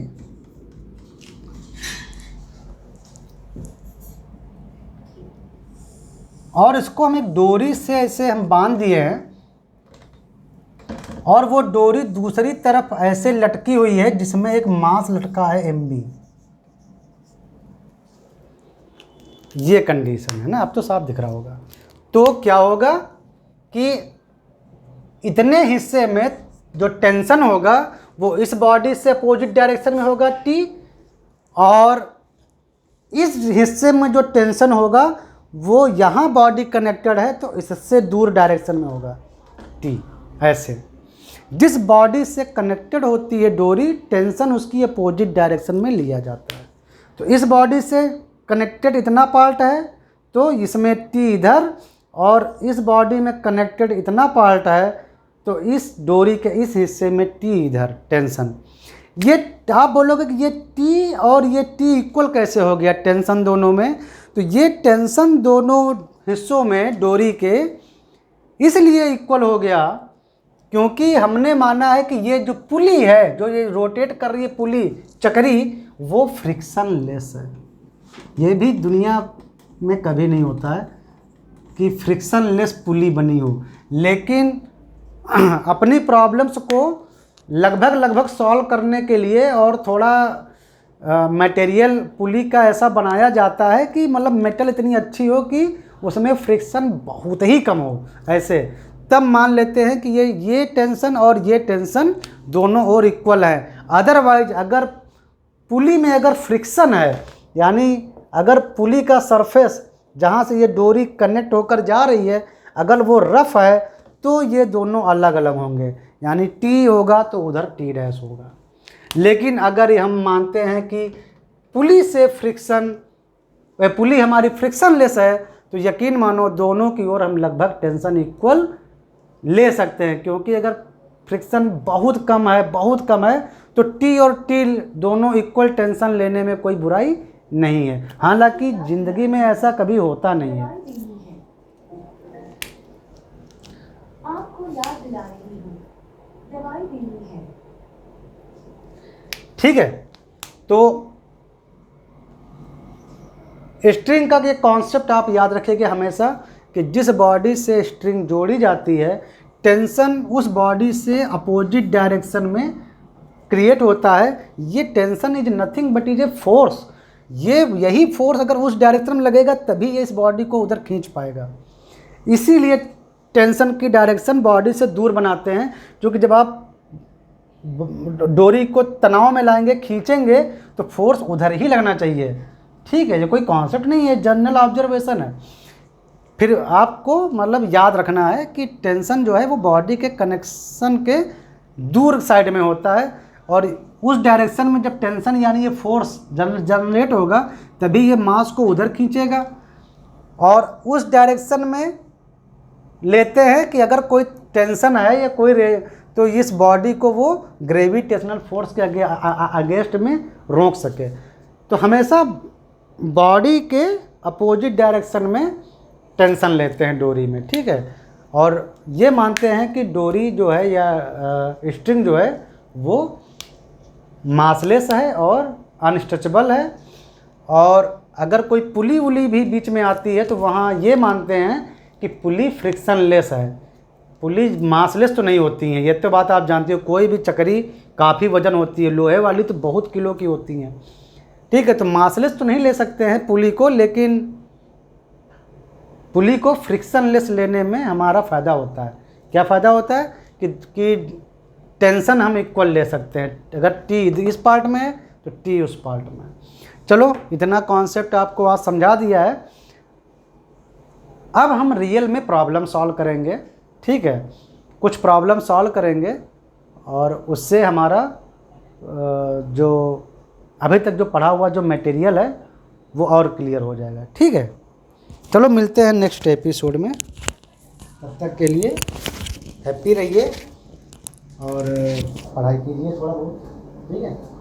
Speaker 1: और इसको हम एक डोरी से ऐसे हम बांध दिए हैं, और वो डोरी दूसरी तरफ ऐसे लटकी हुई है जिसमें एक मास लटका है mb। ये कंडीशन है ना, अब तो साफ दिख रहा होगा। तो क्या होगा कि इतने हिस्से में जो टेंशन होगा वो इस बॉडी से अपोजिट डायरेक्शन में होगा T, और इस हिस्से में जो टेंशन होगा वो यहाँ बॉडी कनेक्टेड है तो इससे दूर डायरेक्शन में होगा T। ऐसे जिस बॉडी से कनेक्टेड होती है डोरी, टेंशन उसकी अपोजिट डायरेक्शन में लिया जाता है। तो इस बॉडी से कनेक्टेड इतना पार्ट है तो इसमें T इधर, और इस बॉडी में कनेक्टेड इतना पार्ट है तो इस डोरी के इस हिस्से में T इधर टेंशन। ये आप बोलोगे कि ये T और ये T इक्वल कैसे हो गया टेंशन दोनों में? तो ये टेंशन दोनों हिस्सों में डोरी के इसलिए इक्वल हो गया क्योंकि हमने माना है कि ये जो पुली है, जो ये रोटेट कर रही है पुली, चक्री, वो फ्रिक्शन लेस है। ये भी दुनिया में कभी नहीं होता है कि फ्रिक्शन लेस पुली बनी हो, लेकिन अपनी प्रॉब्लम्स को लगभग सॉल्व करने के लिए और थोड़ा मटेरियल पुली का ऐसा बनाया जाता है कि मतलब मेटल इतनी अच्छी हो कि उसमें फ्रिक्शन बहुत ही कम हो, ऐसे तब मान लेते हैं कि ये टेंशन और ये टेंशन दोनों और इक्वल है। अदरवाइज अगर पुली में अगर फ्रिक्शन है, यानी अगर पुली का सरफेस जहाँ से ये डोरी कनेक्ट होकर जा रही है अगर वो रफ है तो ये दोनों अलग अलग होंगे, यानी T होगा तो उधर T डैश होगा। लेकिन अगर हम मानते हैं कि पुली से फ्रिक्शन, पुली हमारी फ्रिक्शन लेस है, तो यकीन मानो दोनों की ओर हम लगभग टेंशन इक्वल ले सकते हैं, क्योंकि अगर फ्रिक्शन बहुत कम है तो T और T दोनों इक्वल टेंशन लेने में कोई बुराई नहीं है। हालांकि ज़िंदगी में ऐसा कभी होता नहीं है,
Speaker 2: आपको याद दिला रही हूँ, दवाई देनी है।
Speaker 1: ठीक है, तो स्ट्रिंग का ये कॉन्सेप्ट आप याद रखिए कि हमेशा कि जिस बॉडी से स्ट्रिंग जोड़ी जाती है, टेंशन उस बॉडी से अपोजिट डायरेक्शन में क्रिएट होता है। ये tension is nothing but is a force. यही फोर्स अगर उस डायरेक्शन में लगेगा तभी ये इस बॉडी को उधर खींच पाएगा। इसीलिए टेंशन की डायरेक्शन बॉडी से दूर बनाते हैं, क्योंकि जब आप डोरी को तनाव में लाएंगे, खींचेंगे, तो फोर्स उधर ही लगना चाहिए। ठीक है, ये कोई कॉन्सेप्ट नहीं है, जनरल ऑब्जर्वेशन है। फिर आपको मतलब याद रखना है कि टेंशन जो है वो बॉडी के कनेक्शन के दूर साइड में होता है, और उस डायरेक्शन में जब टेंशन यानी ये फोर्स जनरेट होगा तभी ये मास को उधर खींचेगा। और उस डायरेक्शन में लेते हैं कि अगर कोई टेंशन है या कोई तो इस बॉडी को वो ग्रेविटेशनल फोर्स के अगेंस्ट में रोक सके। तो हमेशा बॉडी के अपोजिट डायरेक्शन में टेंशन लेते हैं डोरी में। ठीक है, और ये मानते हैं कि डोरी जो है या स्ट्रिंग जो है वो मासलेस है और अनस्ट्रेचेबल है। और अगर कोई पुली उली भी बीच में आती है तो वहाँ ये मानते हैं कि पुली फ्रिक्शनलेस है। पुली मासलेस तो नहीं होती हैं, ये तो बात आप जानते हो। कोई भी चक्री काफ़ी वजन होती है, लोहे वाली तो बहुत किलो की होती हैं। ठीक है, तो मासलेस तो नहीं ले सकते हैं पुली को, लेकिन पुली को फ्रिक्शनलेस लेने में हमारा फ़ायदा होता है। क्या फ़ायदा होता है कि टेंशन हम इक्वल ले सकते हैं। अगर टी इस पार्ट में है तो टी उस पार्ट में है। चलो, इतना कॉन्सेप्ट आपको आज समझा दिया है। अब हम रियल में प्रॉब्लम सॉल्व करेंगे। ठीक है, कुछ प्रॉब्लम सॉल्व करेंगे और उससे हमारा जो अभी तक जो पढ़ा हुआ जो मटेरियल है वो और क्लियर हो जाएगा। ठीक है, चलो मिलते हैं नेक्स्ट एपिसोड में। तब तक के लिए हैप्पी रहिए और पढ़ाई कीजिए थोड़ा बहुत। ठीक है।